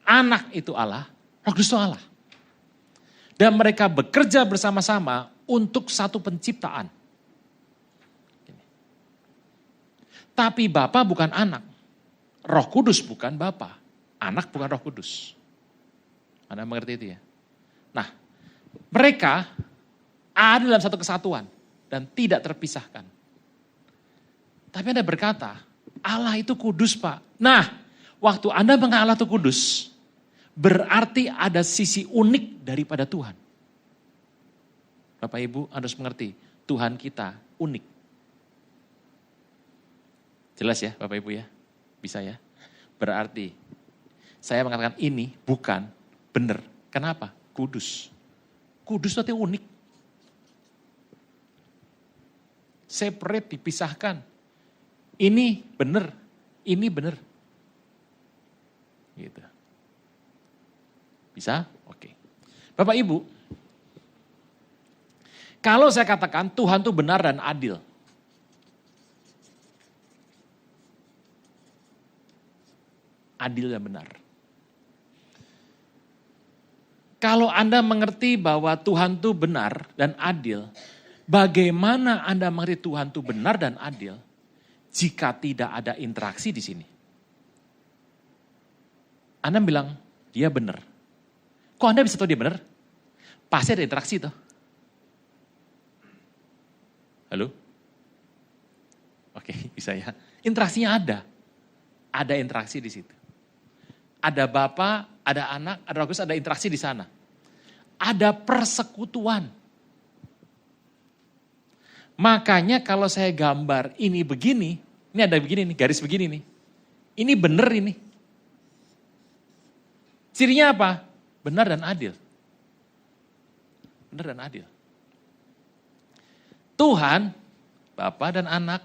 anak itu Allah, Roh Kudus itu Allah. Dan mereka bekerja bersama-sama untuk satu penciptaan. Tapi Bapa bukan anak, Roh Kudus bukan Bapa, anak bukan Roh Kudus. Anda mengerti itu ya? Nah, mereka ada dalam satu kesatuan dan tidak terpisahkan. Tapi Anda berkata, Allah itu kudus Pak. Nah, waktu Anda mengenal Allah itu kudus, berarti ada sisi unik daripada Tuhan. Bapak Ibu harus mengerti, Tuhan kita unik. Jelas ya Bapak Ibu ya? Bisa ya? Berarti saya mengatakan ini bukan benar. Kenapa? Kudus. Kudus itu unik. Separate, dipisahkan. Ini benar, ini benar. Gitu. Bisa? Oke. Bapak Ibu, kalau saya katakan Tuhan itu benar dan adil. Adil dan benar. Kalau Anda mengerti bahwa Tuhan itu benar dan adil, bagaimana Anda mengerti Tuhan itu benar dan adil jika tidak ada interaksi di sini? Anda bilang, dia benar. Kok Anda bisa tahu dia benar? Pasti ada interaksi tuh. Halo? Oke, bisa ya. Interaksinya ada. Ada interaksi di situ. Ada Bapa, ada Anak, ada Roh Kudus, ada interaksi di sana. Ada persekutuan. Makanya kalau saya gambar ini begini, ini ada begini nih, garis begini nih. Ini benar ini. Cirinya apa? Benar dan adil. Benar dan adil. Tuhan, Bapa dan Anak,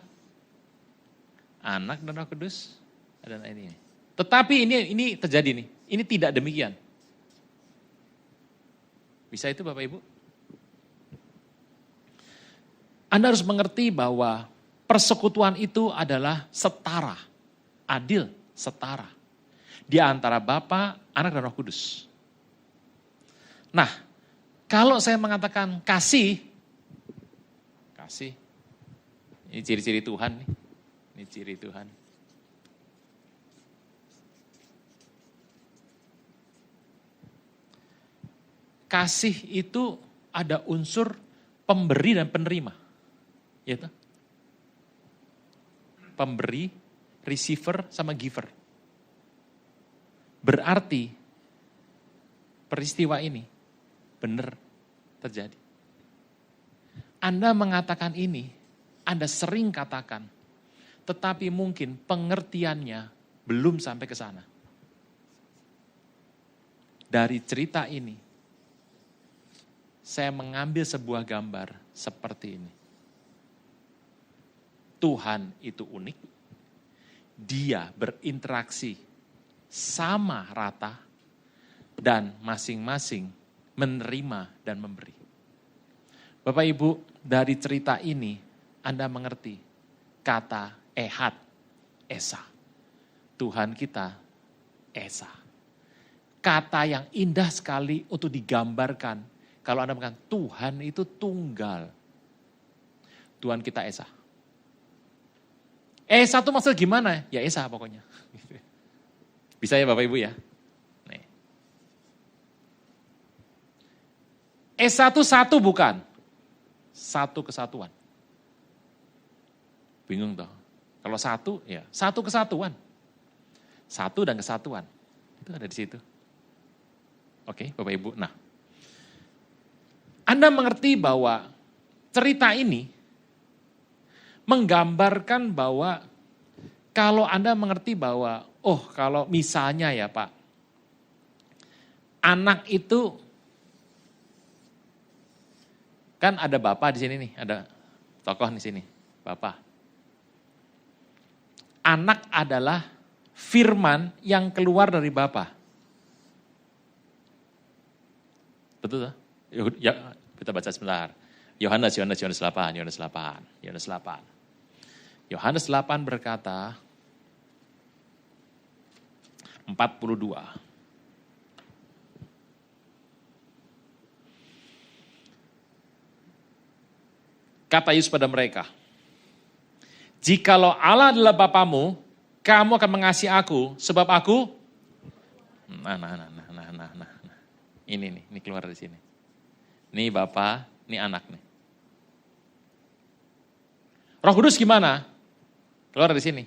Anak dan Roh Kudus, dan ini. Tetapi ini terjadi nih, ini tidak demikian. Bisa itu Bapak Ibu? Anda harus mengerti bahwa persekutuan itu adalah setara, adil, setara. Di antara Bapa, Anak dan Roh Kudus. Nah, kalau saya mengatakan kasih, ini ciri-ciri Tuhan nih, ini ciri Tuhan. kasih itu ada unsur pemberi dan penerima. Ya toh? Pemberi, receiver, sama giver. Berarti peristiwa ini benar terjadi. Anda mengatakan ini, Anda sering katakan, tetapi mungkin pengertiannya belum sampai ke sana. Dari cerita ini, saya mengambil sebuah gambar seperti ini. Tuhan itu unik, Dia berinteraksi sama rata, dan masing-masing menerima dan memberi. Bapak Ibu, dari cerita ini Anda mengerti kata Ehad, Esa. Tuhan kita, Esa. Kata yang indah sekali untuk digambarkan. Kalau Anda mengatakan Tuhan itu tunggal. Tuhan kita Esa. Esa itu maksudnya gimana? Ya Esa pokoknya. Bisa ya Bapak Ibu ya? Nih. Esa itu satu bukan? Satu kesatuan. Bingung toh? Kalau satu, ya satu kesatuan. Satu dan kesatuan. Itu ada di situ. Oke Bapak Ibu. Nah, Anda mengerti bahwa cerita ini menggambarkan bahwa kalau Anda mengerti bahwa, oh kalau misalnya ya Pak, anak itu, kan ada Bapak di sini nih, ada tokoh di sini, Bapak. Anak adalah firman yang keluar dari Bapak. Betul tak? Ya, kita baca sebentar. Yohanes 8. Yohanes 8 berkata, 42. Kata Yesus pada mereka, jikalau Allah adalah Bapamu, kamu akan mengasihi aku, sebab aku, ini keluar dari sini. Ini Bapa, ini anak nih. Roh Kudus gimana? Keluar dari sini.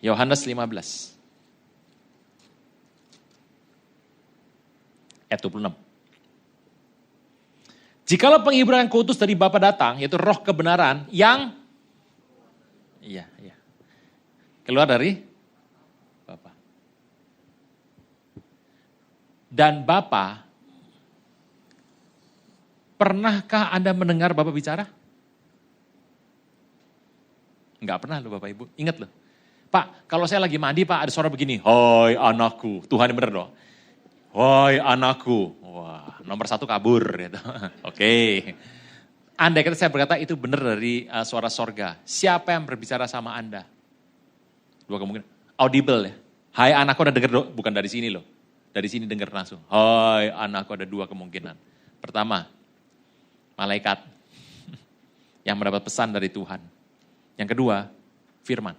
Yohanes 15. Ayat 26. Jikalau penghibur yang kuutus dari Bapa datang, yaitu roh kebenaran yang keluar dari Bapa. Dan Bapa, pernahkah Anda mendengar Bapak bicara? Enggak pernah loh Bapak Ibu, ingat loh. Pak, kalau saya lagi mandi Pak, ada suara begini, hai anakku, Tuhan yang benar dong. Hai anakku, wah nomor 1 kabur gitu. Oke. Andai kata saya berkata itu benar dari suara sorga, siapa yang berbicara sama Anda? 2 kemungkinan, audible ya. Hai anakku udah dengar, bukan dari sini loh. Dari sini dengar langsung, hai anakku, ada 2 kemungkinan. Pertama, malaikat yang mendapat pesan dari Tuhan. Yang kedua, firman.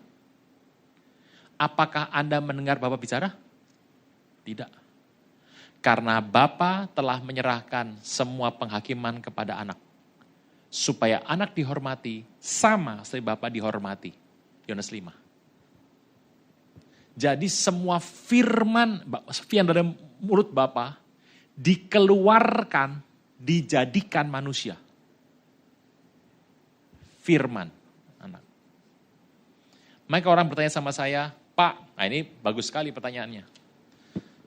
Apakah Anda mendengar Bapa bicara? Tidak. Karena Bapa telah menyerahkan semua penghakiman kepada anak. Supaya anak dihormati sama seperti Bapa dihormati. Yohanes 5. Jadi semua firman yang dari mulut Bapa dikeluarkan, dijadikan manusia. Firman anak. Maka orang bertanya sama saya, Pak, nah ini bagus sekali pertanyaannya.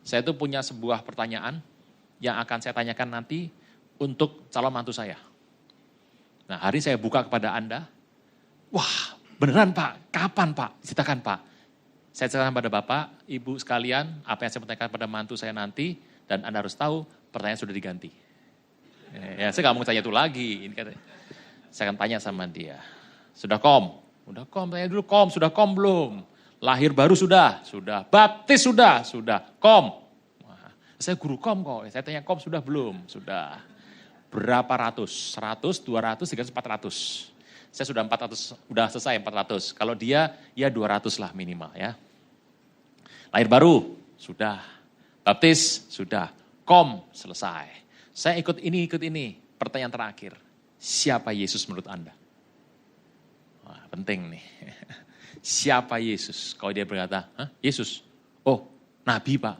Saya tuh punya sebuah pertanyaan yang akan saya tanyakan nanti untuk calon mantu saya. Nah hari saya buka kepada Anda, wah beneran Pak, kapan Pak? Ceritakan Pak. Saya ceritakan pada Bapak, Ibu sekalian, apa yang saya tanyakan pada mantu saya nanti, dan Anda harus tahu pertanyaan sudah diganti. Ya saya gak mau tanya itu lagi, ini katanya. Saya akan tanya sama dia, sudah kom? Udah kom, tanya dulu kom, sudah kom belum? Lahir baru sudah, baptis sudah, kom. Wah, saya guru kom kok, saya tanya kom sudah belum? Sudah. Berapa ratus? 100, 200, 300, 400. Saya sudah 400, udah selesai 400. Kalau dia, ya 200 lah minimal ya. Lahir baru, Sudah. Baptis? Sudah. Kom? Selesai. Saya ikut ini. Pertanyaan terakhir. Siapa Yesus menurut Anda? Wah, penting nih. Siapa Yesus? Kalau dia berkata, hah, Yesus? Oh, Nabi Pak.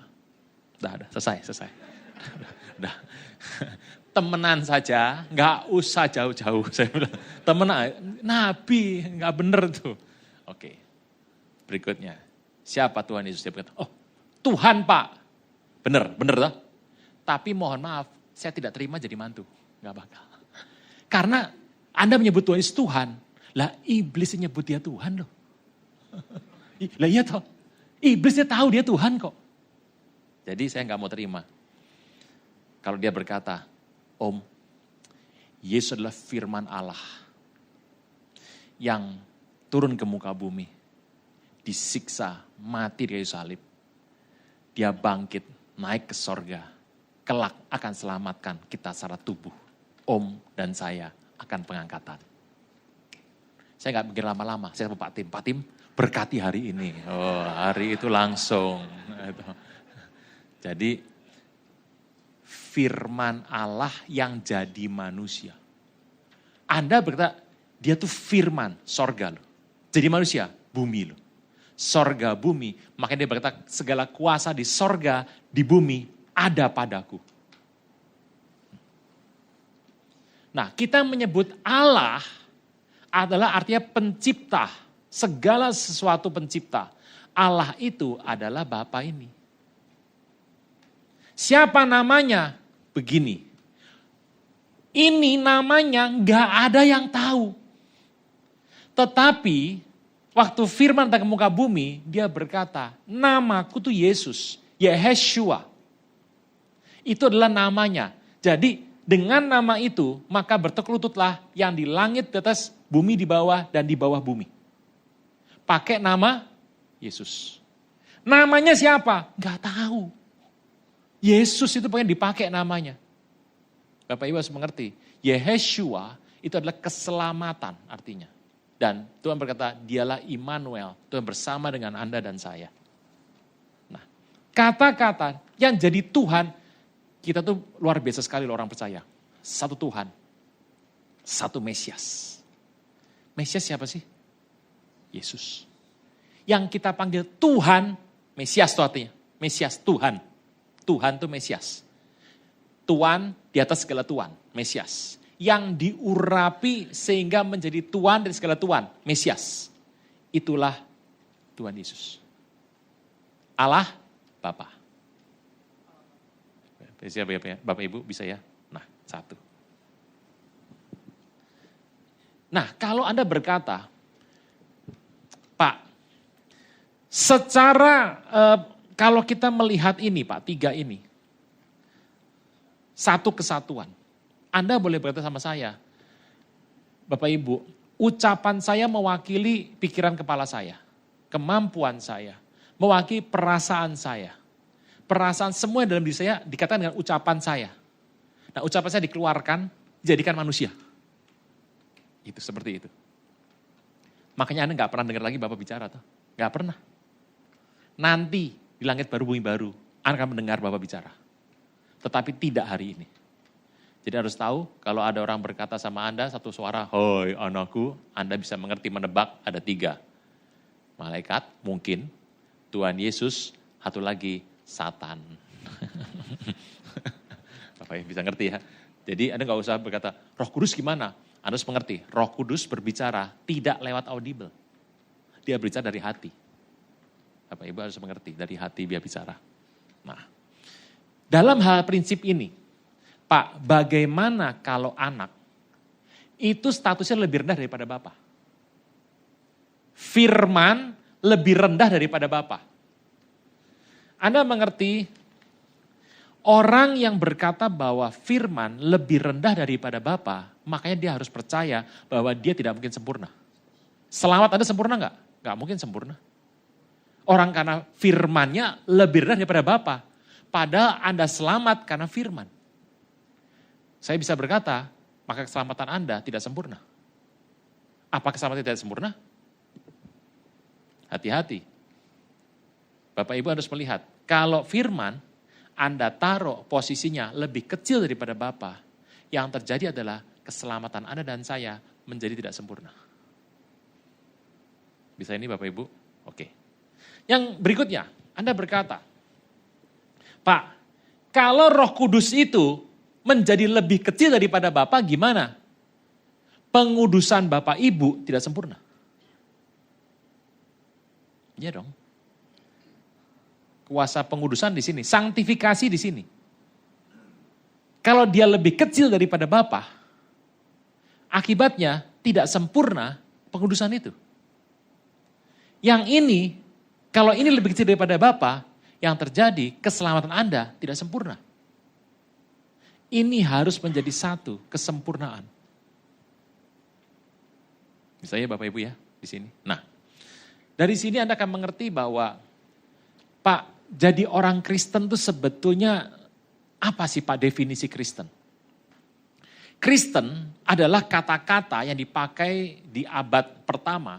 Udah, selesai. Udah. Temenan saja, nggak usah jauh-jauh. Saya bilang, temenan, Nabi, nggak bener tuh. Oke, berikutnya. Siapa Tuhan Yesus? Dia berkata, oh Tuhan Pak. Bener toh? Tapi mohon maaf, saya tidak terima jadi mantu. Nggak bakal. Karena Anda menyebut Tuhan Yesus Tuhan. Lah iblis nyebut dia Tuhan loh. Lah iya toh. Iblisnya tahu dia Tuhan kok. Jadi saya nggak mau terima. Kalau dia berkata, Om, Yesus adalah firman Allah yang turun ke muka bumi, disiksa, mati di kayu salib. Dia bangkit, naik ke sorga, kelak akan selamatkan kita secara tubuh. Om dan saya akan pengangkatan. Saya nggak mikir lama-lama, saya sama Pak Tim berkati hari ini. Oh, hari itu langsung. Jadi firman Allah yang jadi manusia. Anda berkata, dia tuh firman, sorga loh. Jadi manusia, bumi loh. Sorga, bumi. Makanya dia berkata, segala kuasa di sorga, di bumi, ada padaku. Nah, kita menyebut Allah adalah artinya pencipta. Segala sesuatu pencipta. Allah itu adalah Bapa ini. Siapa namanya? Begini, ini namanya nggak ada yang tahu. Tetapi waktu firman datang ke muka bumi, dia berkata, namaku tuh Yesus, Yeshua. Itu adalah namanya. Jadi dengan nama itu, maka bertekuk lututlah yang di langit di atas, bumi di bawah, dan di bawah bumi. Pakai nama Yesus. Namanya siapa? Nggak tahu. Yesus itu pengen dipakai namanya. Bapak Ibu harus mengerti. Yeshua itu adalah keselamatan artinya. Dan Tuhan berkata, dialah Immanuel. Tuhan bersama dengan Anda dan saya. Nah, kata-kata yang jadi Tuhan, kita tuh luar biasa sekali loh orang percaya. Satu Tuhan. Satu Mesias. Mesias siapa sih? Yesus. Yang kita panggil Tuhan, Mesias itu artinya. Mesias, Tuhan. Tuhan itu Mesias. Tuhan di atas segala Tuhan, Mesias. Yang diurapi sehingga menjadi Tuhan dari segala Tuhan, Mesias. Itulah Tuhan Yesus. Allah, Bapa. Siapa ya, Bapak Ibu bisa ya? Nah, satu. Nah, kalau Anda berkata, Pak, secara kalau kita melihat ini Pak, tiga ini. Satu kesatuan. Anda boleh berkata sama saya, Bapak Ibu, ucapan saya mewakili pikiran kepala saya. Kemampuan saya. Mewakili perasaan saya. Perasaan semua dalam diri saya dikatakan dengan ucapan saya. Nah, ucapan saya dikeluarkan, dijadikan manusia. Itu seperti itu. Makanya Anda gak pernah dengar lagi Bapak bicara tuh. Gak pernah. Nanti di langit baru, bumi baru, Anda akan mendengar Bapak bicara. Tetapi tidak hari ini. Jadi harus tahu, kalau ada orang berkata sama Anda satu suara, hoi anakku, Anda bisa mengerti, menebak, ada tiga. Malaikat, mungkin, Tuhan Yesus, satu lagi, Satan. Bapak bisa ngerti ya. Jadi Anda gak usah berkata, Roh Kudus gimana? Anda harus mengerti, Roh Kudus berbicara tidak lewat audible. Dia berbicara dari hati. Bapak Ibu harus mengerti, dari hati dia bicara. Nah, dalam hal prinsip ini, Pak, bagaimana kalau anak itu statusnya lebih rendah daripada Bapak? Firman lebih rendah daripada Bapak. Anda mengerti, orang yang berkata bahwa firman lebih rendah daripada Bapa, makanya dia harus percaya bahwa dia tidak mungkin sempurna. Selawat Anda sempurna enggak? Enggak mungkin sempurna. Orang karena firmannya lebih rendah daripada Bapa. Padahal Anda selamat karena firman. Saya bisa berkata, maka keselamatan Anda tidak sempurna. Apa keselamatan tidak sempurna? Hati-hati. Bapak Ibu harus melihat, kalau firman Anda taruh posisinya lebih kecil daripada Bapa, yang terjadi adalah keselamatan Anda dan saya menjadi tidak sempurna. Bisa ini Bapak Ibu? Oke. Yang berikutnya, Anda berkata, Pak, kalau Roh Kudus itu menjadi lebih kecil daripada Bapa, gimana? Pengudusan Bapak Ibu tidak sempurna. Iya dong. Kuasa pengudusan di sini, sanktifikasi di sini. Kalau dia lebih kecil daripada Bapa, akibatnya tidak sempurna pengudusan itu. Yang ini, kalau ini lebih kecil daripada Bapa, yang terjadi keselamatan Anda tidak sempurna. Ini harus menjadi satu kesempurnaan. Misalnya Bapak Ibu ya, di sini. Nah, dari sini Anda akan mengerti bahwa, Pak, jadi orang Kristen itu sebetulnya apa sih Pak definisi Kristen? Kristen adalah kata-kata yang dipakai di abad pertama,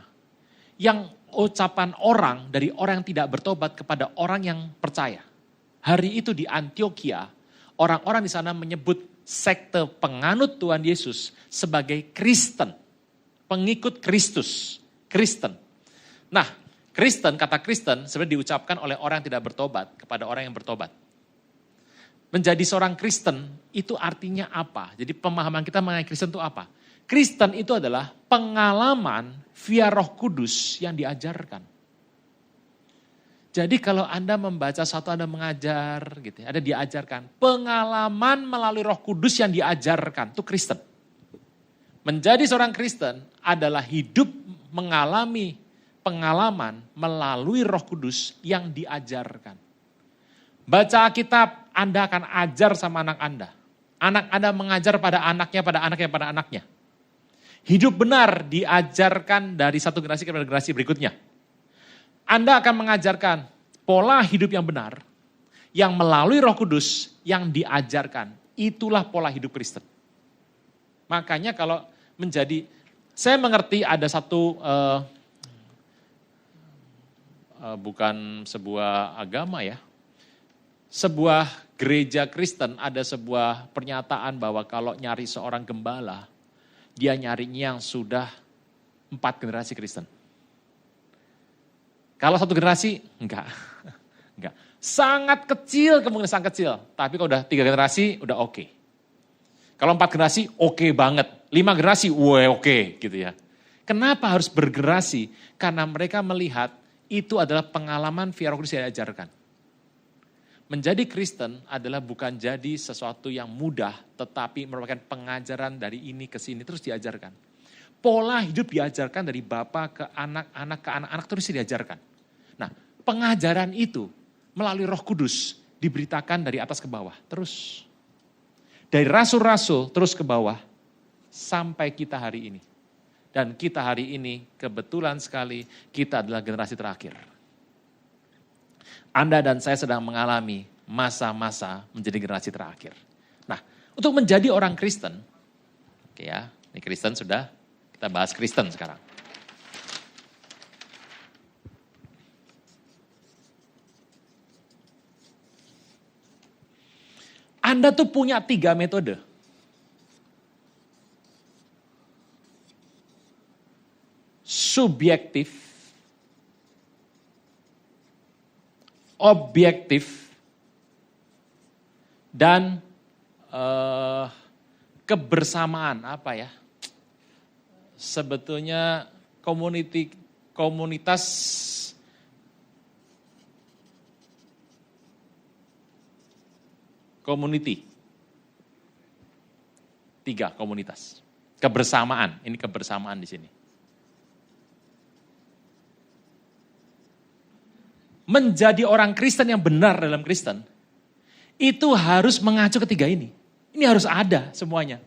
yang ucapan orang dari orang yang tidak bertobat kepada orang yang percaya. Hari itu di Antioquia, orang-orang di sana menyebut sekte penganut Tuhan Yesus sebagai Kristen. Pengikut Kristus, Kristen. Nah, Kristen, kata Kristen sebenarnya diucapkan oleh orang yang tidak bertobat kepada orang yang bertobat. Menjadi seorang Kristen itu artinya apa? Jadi pemahaman kita mengenai Kristen itu apa? Kristen itu adalah pengalaman via Roh Kudus yang diajarkan. Jadi kalau Anda membaca satu, Anda mengajar, gitu ya, ada diajarkan. Pengalaman melalui Roh Kudus yang diajarkan, itu Kristen. Menjadi seorang Kristen adalah hidup mengalami pengalaman melalui Roh Kudus yang diajarkan. Baca Alkitab, Anda akan ajar sama anak Anda. Anak Anda mengajar pada anaknya, pada anaknya, pada anaknya. Hidup benar diajarkan dari satu generasi kepada generasi berikutnya. Anda akan mengajarkan pola hidup yang benar, yang melalui Roh Kudus yang diajarkan. Itulah pola hidup Kristen. Makanya kalau menjadi, saya mengerti ada satu, bukan sebuah agama ya, sebuah gereja Kristen ada sebuah pernyataan bahwa kalau nyari seorang gembala, dia nyarinya yang sudah 4 generasi Kristen. Kalau 1 generasi, enggak. Sangat kecil, kemungkinan sangat kecil. Tapi kalau udah 3 generasi, udah oke. Kalau 4 generasi, oke banget. 5 generasi, oke gitu ya. Kenapa harus bergenerasi? Karena mereka melihat itu adalah pengalaman via Roh Kudus yang diajarkan. Menjadi Kristen adalah bukan jadi sesuatu yang mudah, tetapi merupakan pengajaran dari ini ke sini, terus diajarkan. Pola hidup diajarkan dari bapak ke anak-anak terus diajarkan. Nah, pengajaran itu melalui Roh Kudus diberitakan dari atas ke bawah, terus. Dari rasul-rasul terus ke bawah, sampai kita hari ini. Dan kita hari ini kebetulan sekali kita adalah generasi terakhir. Anda dan saya sedang mengalami masa-masa menjadi generasi terakhir. Nah, untuk menjadi orang Kristen, oke ya, ini Kristen sudah, kita bahas Kristen sekarang. Anda tuh punya 3 metode. Subjektif, objektif, dan kebersamaan, apa ya? Sebetulnya komunitas community. 3 komunitas. Kebersamaan, ini kebersamaan di sini. Menjadi orang Kristen yang benar dalam Kristen, itu harus mengacu ke 3 ini. Ini harus ada semuanya.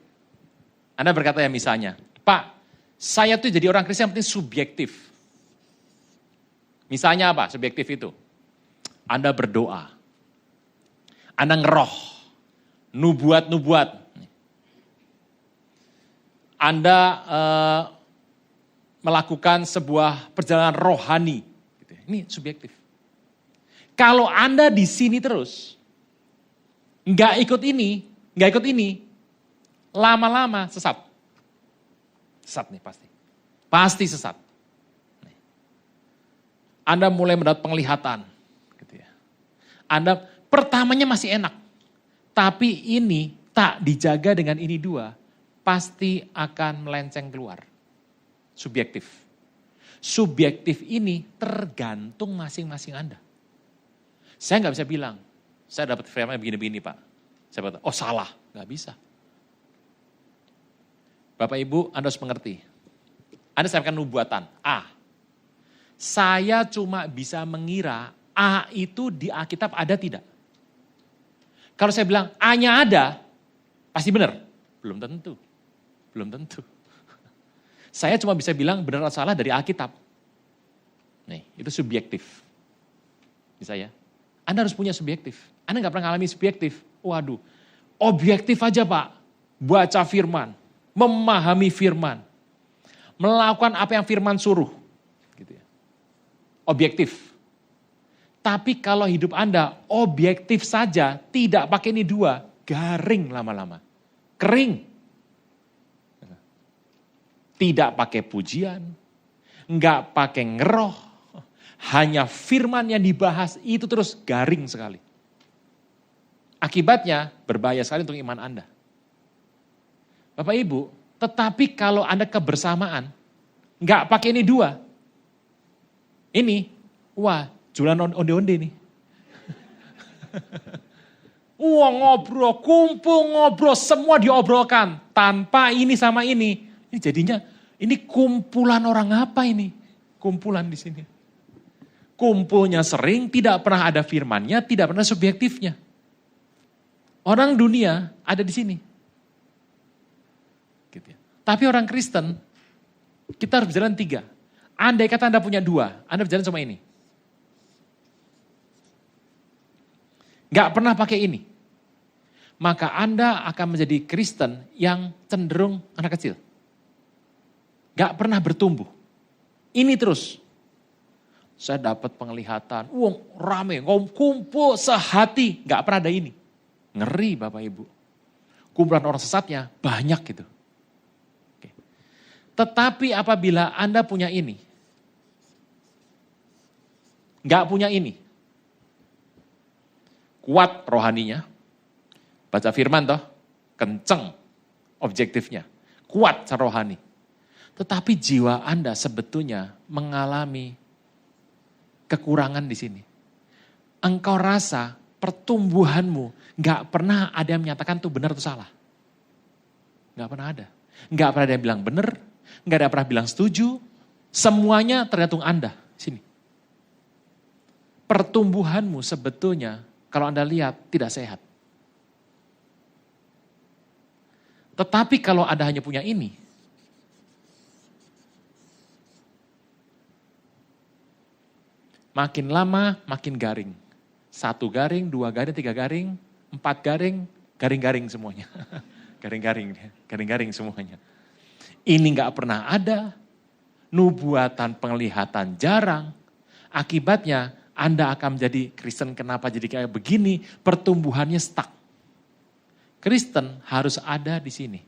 Anda berkata ya misalnya, Pak, saya tuh jadi orang Kristen yang penting subjektif. Misalnya apa subjektif itu? Anda berdoa. Anda ngeroh. Nubuat. Anda melakukan sebuah perjalanan rohani. Ini subjektif. Kalau Anda di sini terus, nggak ikut ini, lama-lama sesat. Sesat nih pasti. Pasti sesat. Anda mulai mendapat penglihatan. Gitu ya. Anda pertamanya masih enak. Tapi ini tak dijaga dengan ini dua, pasti akan melenceng keluar. Subjektif. Subjektif ini tergantung masing-masing Anda. Saya nggak bisa bilang, saya dapat firman begini-begini Pak. Saya berkata, oh salah. Nggak bisa. Bapak Ibu, Anda harus mengerti. Anda sampaikan nubuatan, A. Saya cuma bisa mengira A itu di Alkitab ada tidak. Kalau saya bilang A-nya ada, pasti benar. Belum tentu. Belum tentu. Saya cuma bisa bilang benar atau salah dari Alkitab. Nih, itu subjektif. Bisa ya? Anda harus punya subjektif. Anda nggak pernah ngalami subjektif. Waduh, objektif aja Pak. Baca firman, memahami firman, melakukan apa yang firman suruh. Gitu ya. Objektif. Tapi kalau hidup Anda objektif saja, tidak pakai ini dua, garing lama-lama. Kering. Tidak pakai pujian, nggak pakai ngeroh, hanya firman yang dibahas itu terus garing sekali. Akibatnya berbahaya sekali untuk iman Anda. Bapak Ibu, tetapi kalau Anda kebersamaan, nggak pakai ini dua. Ini, wah jualan onde-onde nih. Wah ngobrol, kumpul ngobrol, semua diobrolkan. Tanpa ini sama ini. Ini jadinya, ini kumpulan orang apa ini? Kumpulan di sini. Kumpulnya sering, tidak pernah ada firmannya, tidak pernah subjektifnya. Orang dunia ada di sini. Gitu ya. Tapi orang Kristen, kita harus berjalan 3. Andai kata Anda punya 2, Anda berjalan sama ini. Gak pernah pakai ini. Maka Anda akan menjadi Kristen yang cenderung anak kecil. Gak pernah bertumbuh. Ini terus. Saya dapat penglihatan, rame, kumpul sehati. Gak pernah ada ini. Ngeri Bapak Ibu. Kumpulan orang sesatnya banyak gitu. Oke. Tetapi apabila Anda punya ini. Gak punya ini. Kuat rohaninya. Baca firman toh. Kenceng objektifnya. Kuat secara rohani. Tetapi jiwa Anda sebetulnya mengalami kekurangan di sini. Engkau rasa pertumbuhanmu gak pernah ada yang menyatakan itu benar atau salah. Gak pernah ada. Gak pernah ada yang bilang benar, gak ada yang pernah bilang setuju. Semuanya tergantung Anda. Sini. Pertumbuhanmu sebetulnya kalau Anda lihat tidak sehat. Tetapi kalau Anda hanya punya ini, makin lama makin garing. 1 garing, 2 garing, 3 garing, 4 garing, garing-garing semuanya. Garing-garing semuanya. Ini gak pernah ada, nubuatan penglihatan jarang. Akibatnya Anda akan menjadi Kristen, kenapa jadi kayak begini, pertumbuhannya stuck. Kristen harus ada di sini.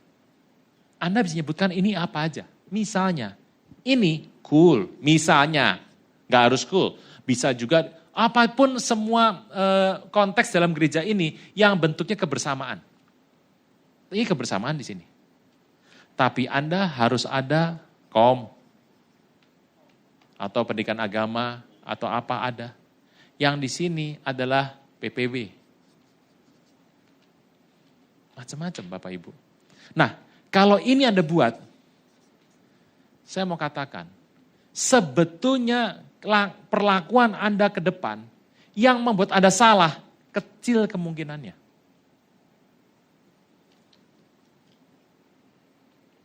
Anda bisa menyebutkan ini apa aja. Misalnya, ini cool, misalnya, gak harus cool. Bisa juga apapun semua konteks dalam gereja ini yang bentuknya kebersamaan. Ini kebersamaan di sini. Tapi Anda harus ada atau pendidikan agama atau apa ada. Yang di sini adalah PPW. Macam-macam Bapak Ibu. Nah, kalau ini Anda buat, saya mau katakan, sebetulnya perlakuan Anda ke depan yang membuat Anda salah, kecil kemungkinannya.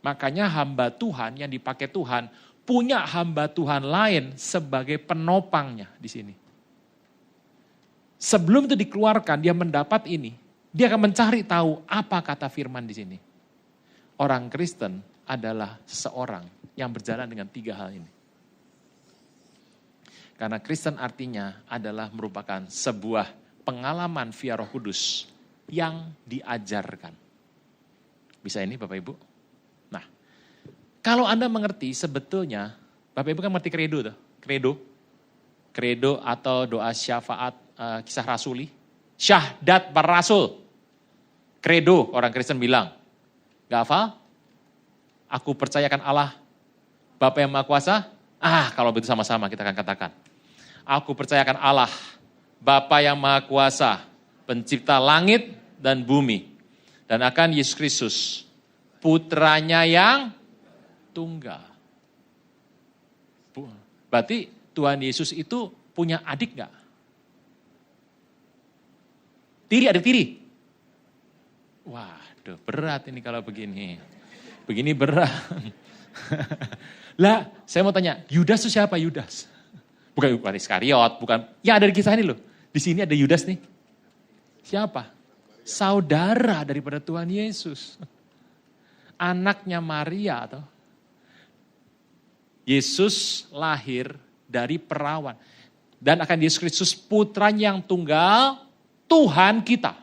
Makanya hamba Tuhan yang dipakai Tuhan punya hamba Tuhan lain sebagai penopangnya di sini. Sebelum itu dikeluarkan, dia mendapat ini. Dia akan mencari tahu apa kata firman di sini. Orang Kristen adalah seseorang yang berjalan dengan 3 hal ini. Karena Kristen artinya adalah merupakan sebuah pengalaman via Roh Kudus yang diajarkan. Bisa ini Bapak Ibu? Nah, kalau Anda mengerti sebetulnya, Bapak Ibu kan mengerti kredo tuh, kredo atau doa syafaat kisah rasuli, syahdat para rasul, kredo orang Kristen bilang, gak hafal? Aku percayakan Allah, Bapa yang Maha Kuasa, kalau begitu sama-sama kita akan katakan. Aku percayakan Allah, Bapa yang Maha Kuasa, pencipta langit dan bumi, dan akan Yesus Kristus, putranya yang tunggal. Berarti Tuhan Yesus itu punya adik gak? Adik tiri? Waduh, berat ini kalau begini. Begini berat. Lah, saya mau tanya, Yudas itu siapa Yudas? Bukan Iskariot, bukan. Ya ada di kisah ini loh. Di sini ada Yudas nih. Siapa? Saudara daripada Tuhan Yesus. Anaknya Maria atau Yesus lahir dari perawan. Dan akan Yesus Kristus putranya yang tunggal, Tuhan kita.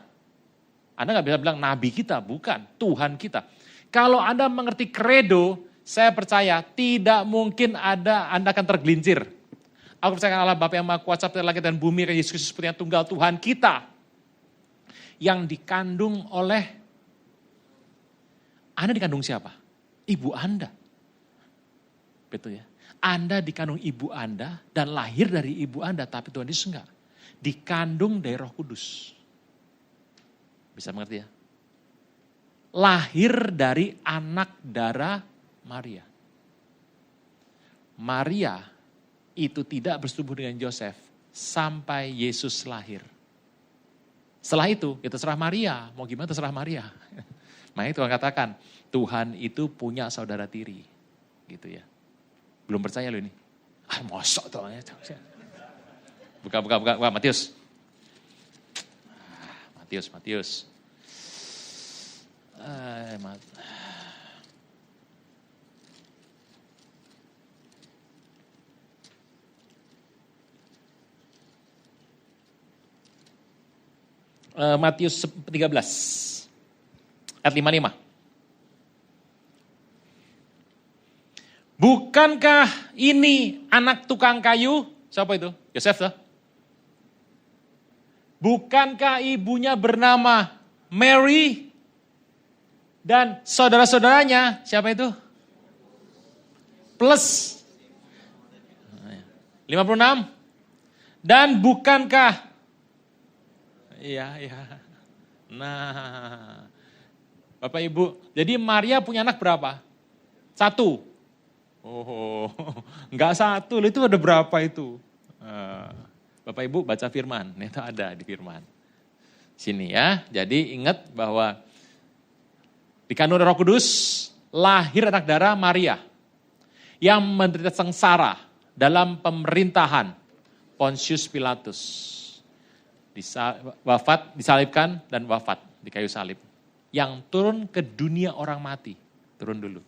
Anda gak bisa bilang nabi kita, bukan. Tuhan kita. Kalau Anda mengerti kredo, saya percaya tidak mungkin Anda akan tergelincir. Aku percaya Allah Bapa yang Maha Kuasa, pencipta langit dan bumi, Yesus Kristus putranya tunggal Tuhan kita. Yang dikandung oleh, Anda dikandung siapa? Ibu Anda. Betul ya? Anda dikandung ibu Anda dan lahir dari ibu Anda, tapi Tuhan Yesus enggak. Dikandung dari Roh Kudus. Bisa mengerti ya? Lahir dari anak darah Maria. Maria itu tidak bersetubuh dengan Yosef sampai Yesus lahir. Setelah itu, ya terserah Maria. Mau gimana terserah Maria. Makanya Tuhan katakan, Tuhan itu punya saudara tiri. Gitu ya. Belum percaya lo ini. Mosok tuh. Buka, Matius. Matius. Matius 13, ayat 55. Bukankah ini anak tukang kayu? Siapa itu? Yosef tuh. Bukankah ibunya bernama Mary? Dan saudara-saudaranya, siapa itu? Plus 56. Dan bukankah, iya. Nah, Bapak Ibu, jadi Maria punya anak berapa? 1. Oh, enggak 1, itu ada berapa itu? Bapak Ibu baca firman, itu ada di firman. Sini ya, jadi ingat bahwa dikandung Roh Kudus, lahir anak darah Maria yang menderita sengsara dalam pemerintahan Pontius Pilatus. Disalibkan dan wafat di kayu salib. Yang turun ke dunia orang mati, turun dulu.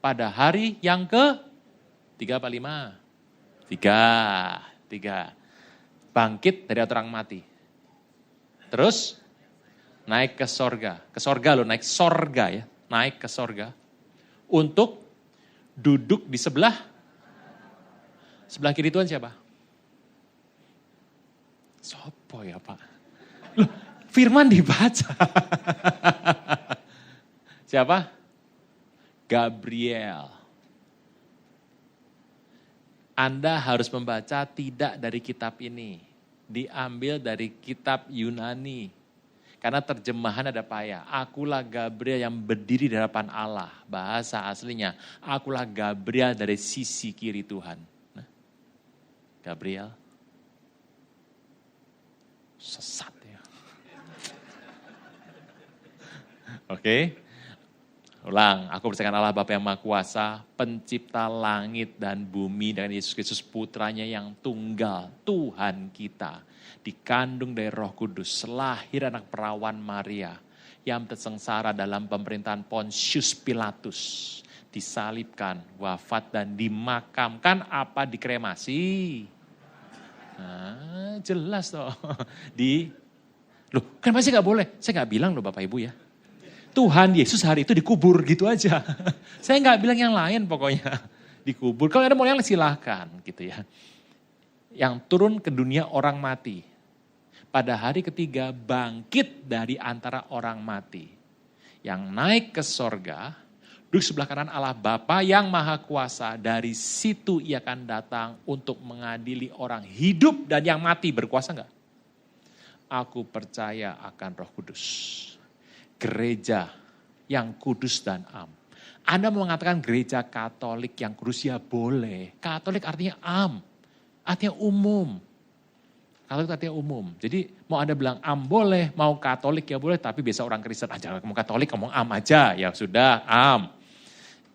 Pada hari yang ke-3 apa 5? 3. Bangkit dari orang mati. Terus naik ke sorga. Ke sorga loh, naik sorga ya. Naik ke sorga. Untuk duduk di sebelah kiri Tuhan siapa? Sopo ya Pak? Loh, firman dibaca. Siapa? Gabriel. Anda harus membaca tidak dari kitab ini. Diambil dari kitab Yunani. Karena terjemahan ada payah. Akulah Gabriel yang berdiri di hadapan Allah. Bahasa aslinya, akulah Gabriel dari sisi kiri Tuhan. Nah, Gabriel. Sesat ya. Oke. Ulang, aku percayakan Allah Bapa yang Maha Kuasa, pencipta langit dan bumi, dan Yesus Kristus putranya yang tunggal, Tuhan kita. Dikandung dari Roh Kudus, lahir anak perawan Maria, yang tersengsara dalam pemerintahan Pontius Pilatus. disalibkan, wafat dan dimakamkan apa dikremasi? Nah, jelas toh. Loh kan pasti gak boleh. Saya gak bilang loh Bapak Ibu ya. Tuhan Yesus hari itu dikubur gitu aja. Saya gak bilang yang lain pokoknya. Dikubur. Kalau ada mau yang lain silahkan gitu ya. Yang turun ke dunia orang mati. Pada hari ketiga bangkit dari antara orang mati. Yang naik ke sorga, duduk sebelah kanan Allah Bapa yang Maha Kuasa. Dari situ ia akan datang untuk mengadili orang hidup dan yang mati. Berkuasa enggak? Aku percaya akan Roh Kudus. Gereja yang kudus dan am. Anda mau mengatakan gereja Katolik yang kudus ya boleh. Katolik artinya am. Artinya umum. Katolik artinya umum. Jadi mau Anda bilang am boleh, mau Katolik ya boleh, tapi biasa orang Kristen aja ngomong Katolik ngomong am aja, ya sudah am.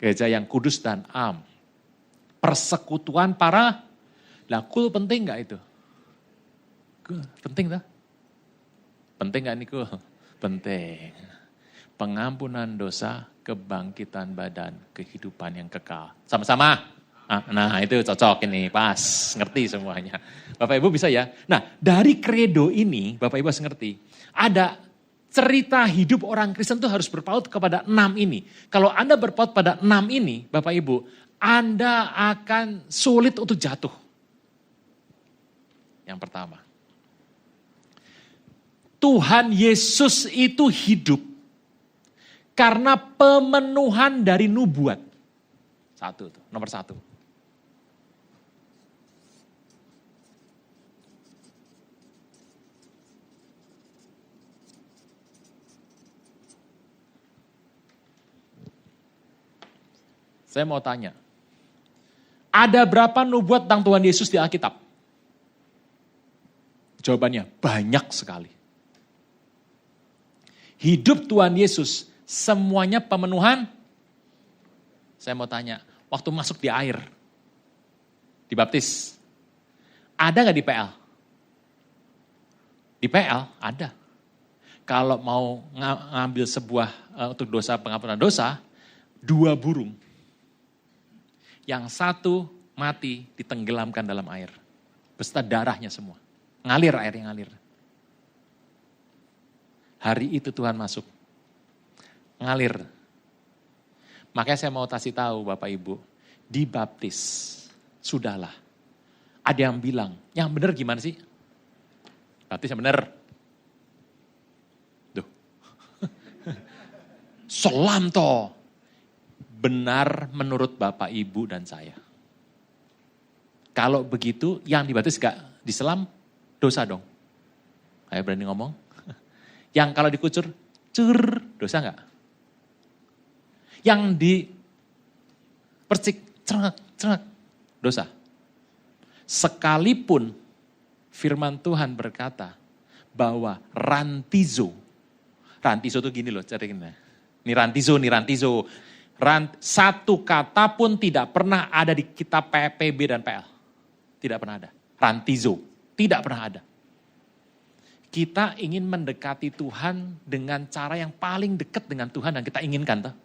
Gereja yang kudus dan am. Persekutuan para, lah kul penting gak itu? Penting tak? Penting gak nih kul? Penting. Pengampunan dosa, kebangkitan badan, kehidupan yang kekal. Sama-sama. Nah itu cocok ini, pas, ngerti semuanya. Bapak Ibu bisa ya? Nah dari kredo ini, Bapak Ibu harus ngerti. Ada cerita hidup orang Kristen itu harus berpaut kepada 6 ini. Kalau Anda berpaut pada 6 ini, Bapak Ibu, Anda akan sulit untuk jatuh. Yang pertama. Tuhan Yesus itu hidup karena pemenuhan dari nubuat. Satu tuh, nomor 1. Saya mau tanya, ada berapa nubuat tentang Tuhan Yesus di Alkitab? Jawabannya banyak sekali. Hidup Tuhan Yesus semuanya pemenuhan. Saya mau tanya, waktu masuk di air, dibaptis, ada gak di PL? Di PL ada. Kalau mau ngambil sebuah untuk dosa pengampunan dosa, 2 burung. Yang satu mati ditenggelamkan dalam air. Beserta darahnya semua. Ngalir airnya ngalir. Hari itu Tuhan masuk. Ngalir. Makanya saya mau kasih tahu Bapak Ibu. Dibaptis. Sudahlah. Ada yang bilang, yang benar gimana sih? Baptis yang benar. Duh. Selam toh. Benar menurut Bapak, Ibu, dan saya. Kalau begitu, yang dibaptis gak diselam, dosa dong. Ayo berani ngomong. Yang kalau dikucur, dosa gak? Yang dipercik, cerak, dosa. Sekalipun firman Tuhan berkata bahwa rantizo itu gini loh, cariin. Ini rantizo. Satu kata pun tidak pernah ada di kitab PB dan PL. Tidak pernah ada. Rantizo. Tidak pernah ada. Kita ingin mendekati Tuhan dengan cara yang paling dekat dengan Tuhan dan kita inginkan. Toh?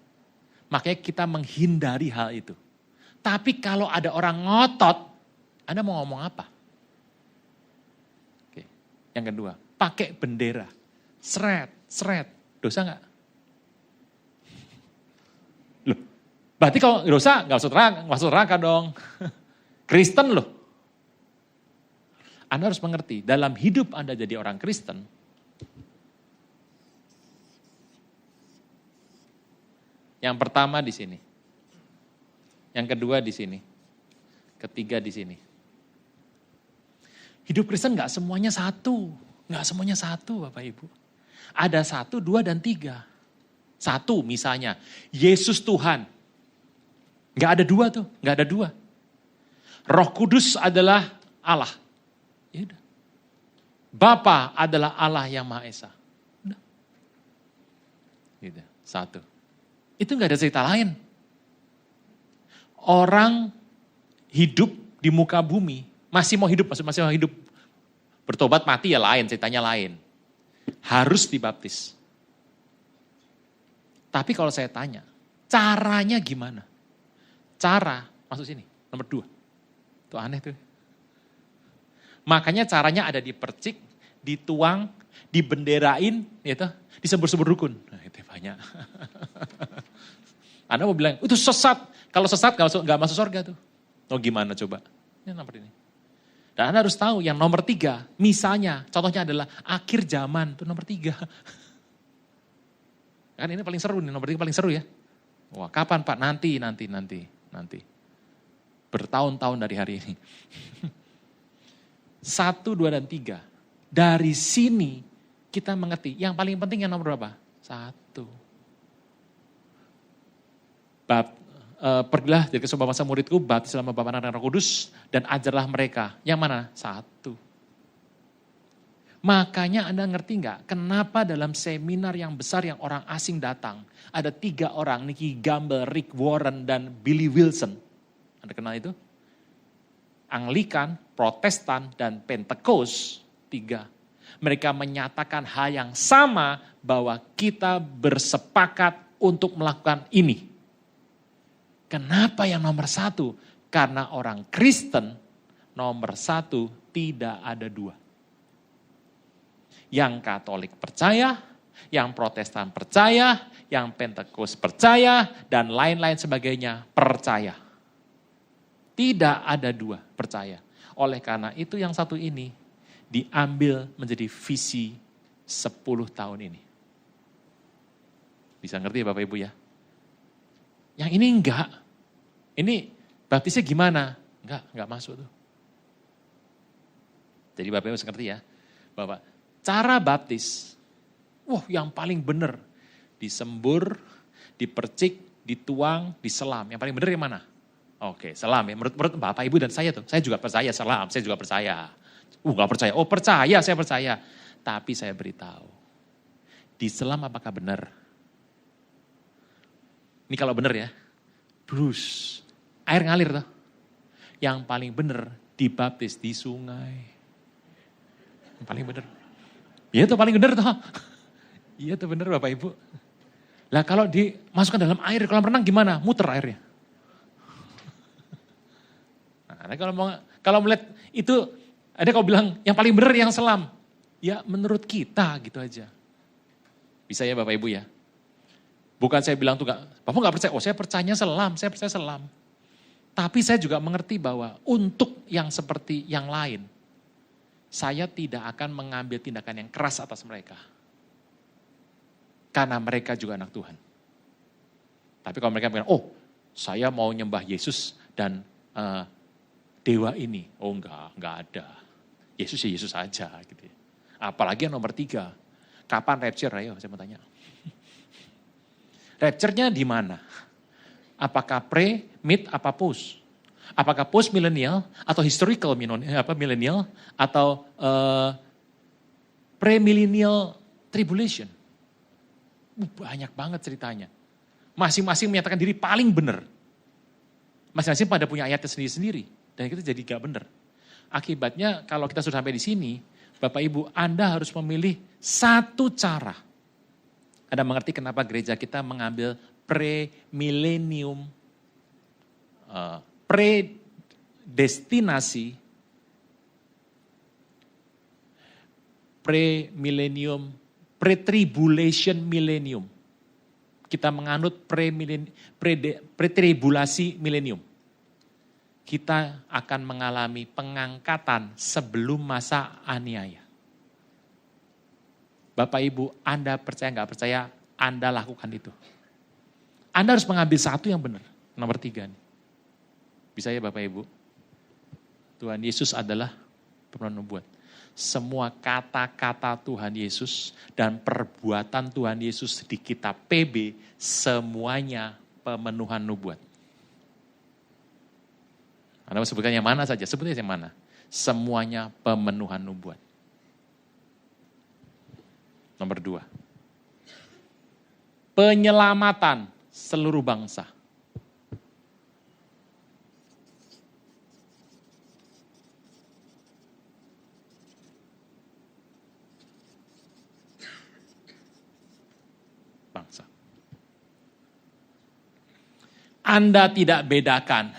Makanya kita menghindari hal itu. Tapi kalau ada orang ngotot, Anda mau ngomong apa? Oke. Yang kedua, pakai bendera. Seret. Dosa enggak? Loh, berarti kalau dosa nggak masuk neraka dong. Kristen loh. Anda harus mengerti, dalam hidup Anda jadi orang Kristen, yang pertama di sini, yang kedua di sini, ketiga di sini. Hidup Kristen nggak semuanya satu, Bapak Ibu. Ada 1, 2, dan 3. 1 misalnya, Yesus Tuhan. Nggak ada 2 tuh, nggak ada 2. Roh Kudus adalah Allah. Ya udah. Bapa adalah Allah yang Maha Esa. Udah. Gitu. 1. Itu nggak ada cerita lain. Orang hidup di muka bumi, masih mau hidup. Bertobat mati ya lain, ceritanya lain. Harus dibaptis. Tapi kalau saya tanya, caranya gimana? cara masuk sini, nomor 2. Itu aneh tuh. Makanya caranya ada dipercik, dituang, dibenderain, gitu, disebur-sebur rukun. Nah itu banyak. Anda mau bilang, itu sesat. Kalau sesat gak masuk surga tuh. Oh gimana coba? Ini nomor ini. Dan Anda harus tahu yang nomor 3, misalnya, contohnya adalah akhir zaman, itu nomor 3. Kan ini paling seru nih, nomor 3 paling seru ya. Wah kapan Pak? Nanti. Bertahun-tahun dari hari ini. 1, 2, dan 3. Dari sini kita mengerti, yang paling penting yang nomor berapa? 1. Pergilah dari semua bangsa muridku, baptis dalam Bapa, Anak, dan Roh Kudus, dan ajarlah mereka. Yang mana? 1. Makanya Anda ngerti nggak, kenapa dalam seminar yang besar yang orang asing datang, ada 3 orang, Nicky Gamble, Rick Warren, dan Billy Wilson. Anda kenal itu? Anglikan, Protestan, dan Pentecost, 3. Mereka menyatakan hal yang sama bahwa kita bersepakat untuk melakukan ini. Kenapa yang nomor 1? Karena orang Kristen nomor 1 tidak ada 2. Yang Katolik percaya, yang Protestan percaya, yang Pentecost percaya, dan lain-lain sebagainya percaya. Tidak ada 2 percaya. Oleh karena itu yang satu ini diambil menjadi visi 10 tahun ini. Bisa ngerti ya Bapak Ibu ya? Yang ini enggak. Ini baptisnya gimana? Enggak masuk tuh. Jadi Bapak Ibu harus ngerti ya. Bahwa cara baptis, yang paling benar. Disembur, dipercik, dituang, diselam. Yang paling benar yang mana? Oke, selam ya. Menurut Bapak Ibu dan saya tuh. Saya juga percaya selam, saya juga percaya. Enggak percaya. Oh percaya, saya percaya. Tapi saya beritahu. Diselam apakah benar? Ini kalau benar ya. Bruce, air ngalir tuh. Yang paling benar dibaptis di sungai. Yang paling benar. Iya tuh paling benar tuh. Iya tuh benar Bapak Ibu. Lah kalau dimasukkan dalam air, kolam renang gimana? Muter airnya. Nah, kalau melihat itu, ada kalau bilang yang paling benar yang selam. Ya menurut kita gitu aja. Bisa ya Bapak Ibu ya. Bukan saya bilang tuh Bapak gak percaya, saya percayanya selam, saya percaya selam. Tapi saya juga mengerti bahwa untuk yang seperti yang lain, saya tidak akan mengambil tindakan yang keras atas mereka. Karena mereka juga anak Tuhan. Tapi kalau mereka bilang, saya mau nyembah Yesus dan dewa ini. Enggak ada. Yesus ya Yesus aja gitu ya. Apalagi yang nomor 3. Kapan rapture? Ayo saya mau tanya. Rapture-nya di mana? Apakah pre, mid, apa post? Apakah post millennial atau historical millennial atau pre-millennial tribulation? Banyak banget ceritanya. Masing-masing menyatakan diri paling benar. Masing-masing pada punya ayatnya sendiri-sendiri. Dan kita jadi gak benar. Akibatnya kalau kita sudah sampai di sini, Bapak Ibu, Anda harus memilih satu cara. Anda mengerti kenapa gereja kita mengambil pre-millennium, predestinasi, pre-millennium, pre-tribulation millennium. Kita menganut pre-tribulasi millennium. Kita akan mengalami pengangkatan sebelum masa aniaya. Bapak Ibu, Anda percaya nggak percaya, Anda lakukan itu. Anda harus mengambil satu yang benar, nomor 3 nih. Bisa ya Bapak Ibu? Tuhan Yesus adalah pemenuhan nubuat. Semua kata-kata Tuhan Yesus dan perbuatan Tuhan Yesus di kitab PB, semuanya pemenuhan nubuat. Anda mau sebutkan yang mana saja, sebutnya yang mana. Semuanya pemenuhan nubuat. Nomor 2. Penyelamatan seluruh bangsa. Anda tidak bedakan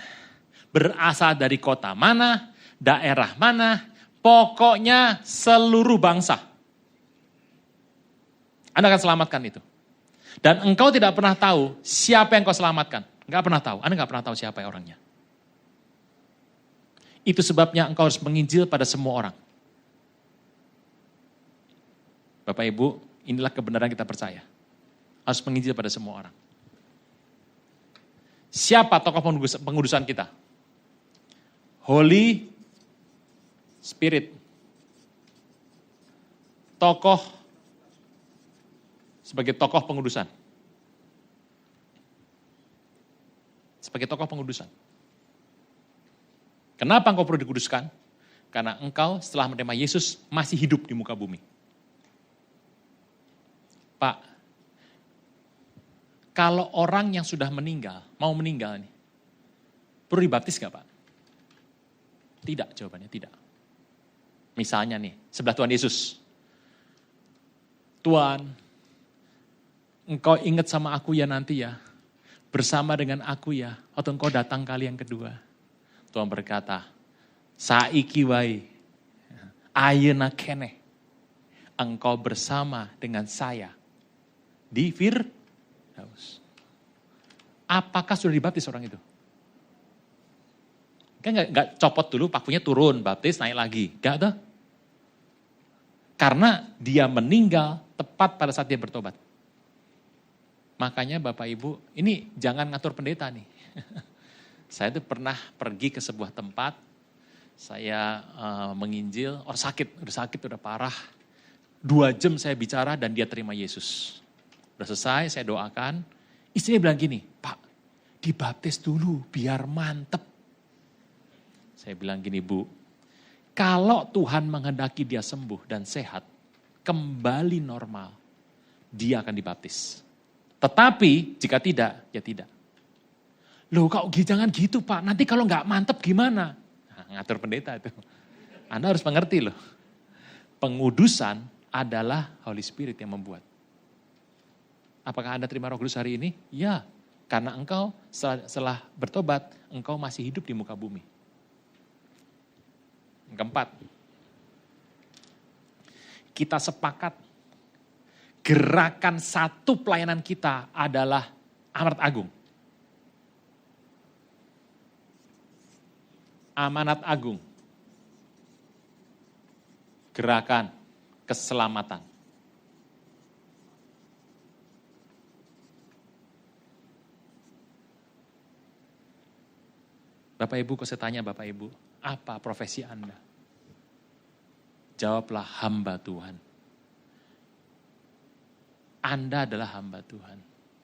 berasal dari kota mana, daerah mana, pokoknya seluruh bangsa. Anda akan selamatkan itu. Dan engkau tidak pernah tahu siapa yang kau selamatkan. Enggak pernah tahu, Anda enggak pernah tahu siapa orangnya. Itu sebabnya engkau harus menginjil pada semua orang. Bapak Ibu, inilah kebenaran kita percaya. Harus menginjil pada semua orang. Siapa tokoh pengudusan kita? Holy Spirit. Sebagai tokoh pengudusan. Sebagai tokoh pengudusan. Kenapa engkau perlu dikuduskan? Karena engkau setelah menerima Yesus masih hidup di muka bumi. Pak, kalau orang yang sudah meninggal, mau meninggal nih, perlu dibaptis gak Pak? Tidak, jawabannya tidak. Misalnya nih, sebelah Tuhan Yesus. Tuhan, engkau ingat sama aku ya nanti ya. Bersama dengan aku ya, atau engkau datang kali yang kedua. Tuhan berkata, saiki wae, ayeuna keneh, engkau bersama dengan saya di Firdaus. Apakah sudah dibaptis orang itu? Kan gak copot dulu, pakunya turun, baptis, naik lagi. Gak ada. Karena dia meninggal tepat pada saat dia bertobat. Makanya Bapak Ibu, ini jangan ngatur pendeta nih. Saya tuh pernah pergi ke sebuah tempat, saya menginjil, orang sakit, udah parah. 2 jam saya bicara dan dia terima Yesus. Udah selesai, saya doakan. Istrinya bilang gini, Pak, dibaptis dulu biar mantep. Saya bilang gini, Bu, kalau Tuhan menghendaki dia sembuh dan sehat, kembali normal, dia akan dibaptis. Tetapi jika tidak, ya tidak. Loh kok jangan gitu Pak, nanti kalau nggak mantep gimana? Nah, ngatur pendeta itu. Anda harus mengerti loh. Pengudusan adalah Holy Spirit yang membuat. Apakah Anda terima Roh Kudus hari ini? Ya, karena engkau setelah bertobat, engkau masih hidup di muka bumi. Yang keempat, kita sepakat gerakan satu pelayanan kita adalah amanat agung. Amanat agung. Gerakan keselamatan. Bapak Ibu, kok saya tanya Bapak Ibu, apa profesi Anda? Jawablah hamba Tuhan. Anda adalah hamba Tuhan.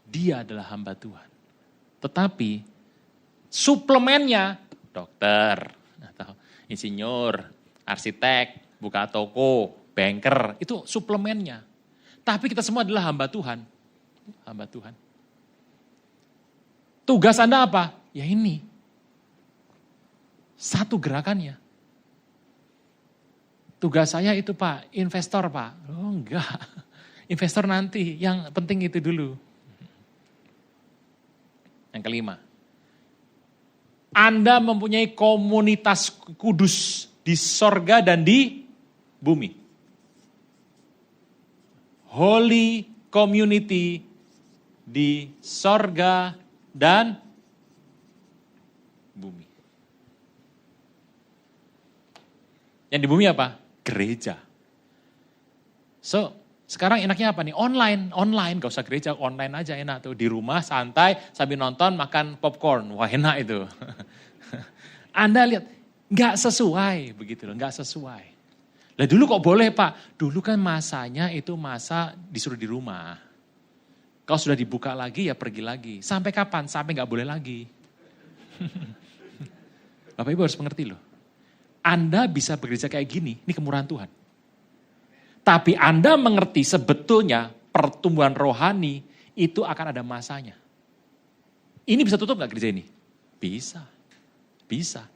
Dia adalah hamba Tuhan. Tetapi suplemennya dokter, atau insinyur, arsitek, buka toko, banker, itu suplemennya. Tapi kita semua adalah hamba Tuhan. Hamba Tuhan. Tugas Anda apa? Ya ini. Satu gerakannya. Tugas saya itu Pak, investor Pak. Oh enggak, investor nanti, yang penting itu dulu. Yang kelima, Anda mempunyai komunitas kudus di sorga dan di bumi. Holy community di sorga dan bumi. Yang di bumi apa? Gereja. So, sekarang enaknya apa nih? Online, gak usah gereja, online aja enak tuh. Di rumah santai sambil nonton makan popcorn, wah enak itu. Anda lihat, gak sesuai begitu loh, gak sesuai. Lah dulu kok boleh Pak? Dulu kan masanya itu masa disuruh di rumah. Kalau sudah dibuka lagi ya pergi lagi. Sampai kapan? Sampai gak boleh lagi. Bapak Ibu harus mengerti loh. Anda bisa bekerja kayak gini, ini kemurahan Tuhan. Tapi Anda mengerti sebetulnya pertumbuhan rohani itu akan ada masanya. Ini bisa tutup gak gereja ini? Bisa. Bisa.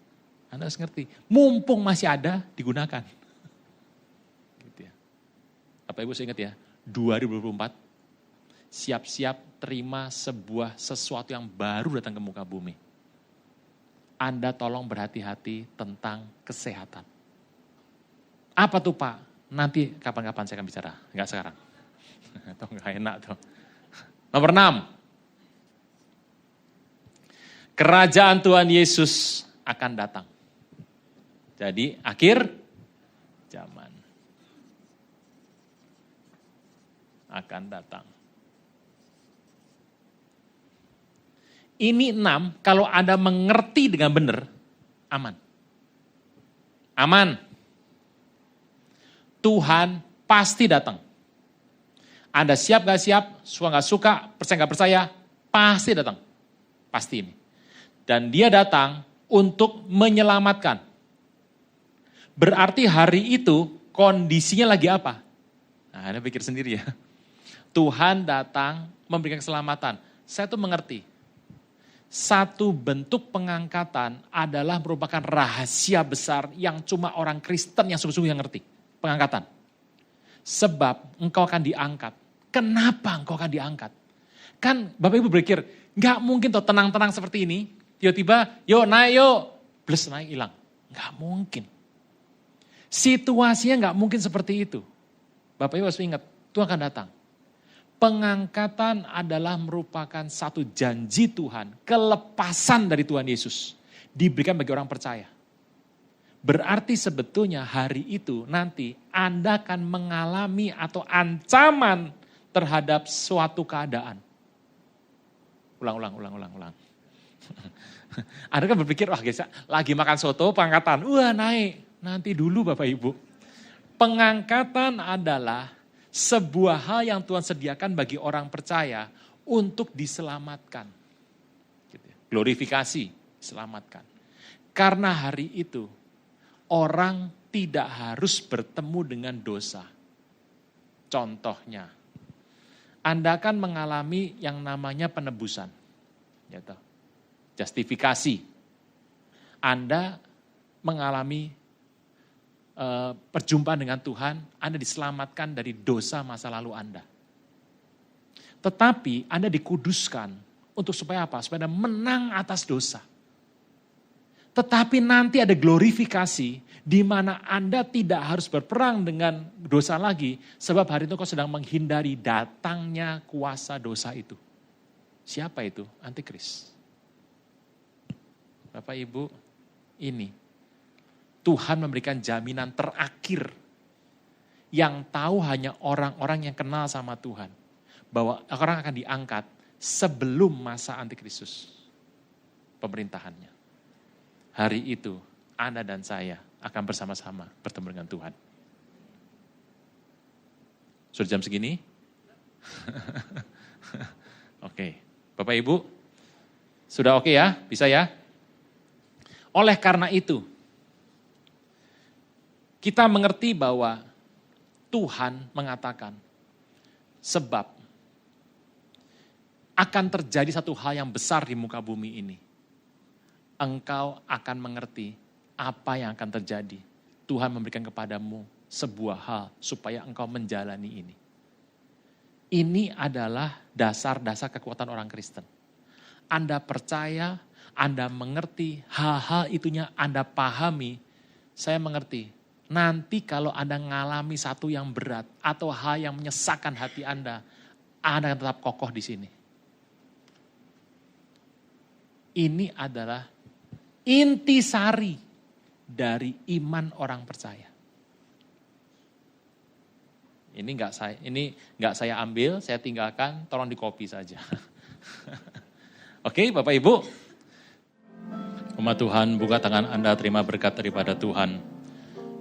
Anda harus ngerti. Mumpung masih ada, digunakan. Gitu ya. Bapak Ibu saya ingat ya, 2024, siap-siap terima sesuatu yang baru datang ke muka bumi. Anda tolong berhati-hati tentang kesehatan. Apa tuh Pak? Nanti kapan-kapan saya akan bicara, enggak sekarang. Atau enggak enak tuh. Nomor 6. Kerajaan Tuhan Yesus akan datang. Jadi akhir zaman akan datang. Ini 6, kalau Anda mengerti dengan benar, aman. Aman. Tuhan pasti datang. Anda siap gak siap, suka gak suka, percaya gak percaya, pasti datang. Pasti ini. Dan dia datang untuk menyelamatkan. Berarti hari itu kondisinya lagi apa? Nah, Anda pikir sendiri ya. Tuhan datang memberikan keselamatan. Saya tuh mengerti. Satu bentuk pengangkatan adalah merupakan rahasia besar yang cuma orang Kristen yang sungguh-sungguh yang ngerti. Pengangkatan. Sebab engkau akan diangkat. Kenapa engkau akan diangkat? Kan Bapak Ibu berpikir, gak mungkin tuh tenang-tenang seperti ini. Tiba-tiba, yuk naik yuk. Plus naik hilang. Gak mungkin. Situasinya gak mungkin seperti itu. Bapak Ibu harus ingat, Tuhan akan datang. Pengangkatan adalah merupakan satu janji Tuhan, kelepasan dari Tuhan Yesus. Diberikan bagi orang percaya. Berarti sebetulnya hari itu nanti Anda akan mengalami atau ancaman terhadap suatu keadaan. Ulang. Anda kan berpikir, wah guys, lagi makan soto pengangkatan, wah naik. Nanti dulu Bapak Ibu. Pengangkatan adalah sebuah hal yang Tuhan sediakan bagi orang percaya untuk diselamatkan. Glorifikasi, selamatkan. Karena hari itu, orang tidak harus bertemu dengan dosa. Contohnya, Anda akan mengalami yang namanya penebusan. Justifikasi. Anda mengalami perjumpaan dengan Tuhan, Anda diselamatkan dari dosa masa lalu Anda. Tetapi Anda dikuduskan untuk supaya apa? Supaya Anda menang atas dosa. Tetapi nanti ada glorifikasi di mana Anda tidak harus berperang dengan dosa lagi, sebab hari itu kau sedang menghindari datangnya kuasa dosa itu. Siapa itu? Antikris. Bapak Ibu, ini Tuhan memberikan jaminan terakhir yang tahu hanya orang-orang yang kenal sama Tuhan. Bahwa orang akan diangkat sebelum masa antikristus pemerintahannya. Hari itu Anda dan saya akan bersama-sama bertemu dengan Tuhan. Sudah jam segini? Oke. Bapak Ibu, sudah oke ya? Bisa ya? Oleh karena itu, kita mengerti bahwa Tuhan mengatakan, sebab akan terjadi satu hal yang besar di muka bumi ini. Engkau akan mengerti apa yang akan terjadi. Tuhan memberikan kepadamu sebuah hal supaya engkau menjalani ini. Ini adalah dasar-dasar kekuatan orang Kristen. Anda percaya, Anda mengerti, hal-hal itunya Anda pahami, saya mengerti. Nanti kalau Anda mengalami satu yang berat atau hal yang menyesakkan hati Anda akan tetap kokoh di sini. Ini adalah intisari dari iman orang percaya. Ini nggak saya ambil, saya tinggalkan, tolong di copy saja. Oke, Bapak Ibu. Umat Tuhan, buka tangan Anda, terima berkat daripada Tuhan.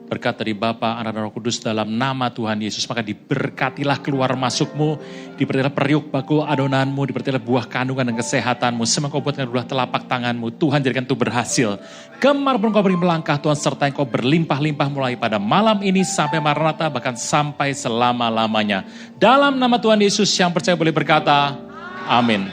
Berkat dari Bapa, Anak dan Roh Kudus dalam nama Tuhan Yesus. Maka diberkatilah keluar masukmu, diberkatilah periuk bakul adonanmu, diberkatilah buah kandungan dan kesehatanmu. Semua kau buatkan adalah telapak tanganmu. Tuhan jadikan itu berhasil. Kemanapun kau beri melangkah, Tuhan sertai kau berlimpah-limpah mulai pada malam ini sampai Maranatha, bahkan sampai selama-lamanya. Dalam nama Tuhan Yesus yang percaya boleh berkata, amin.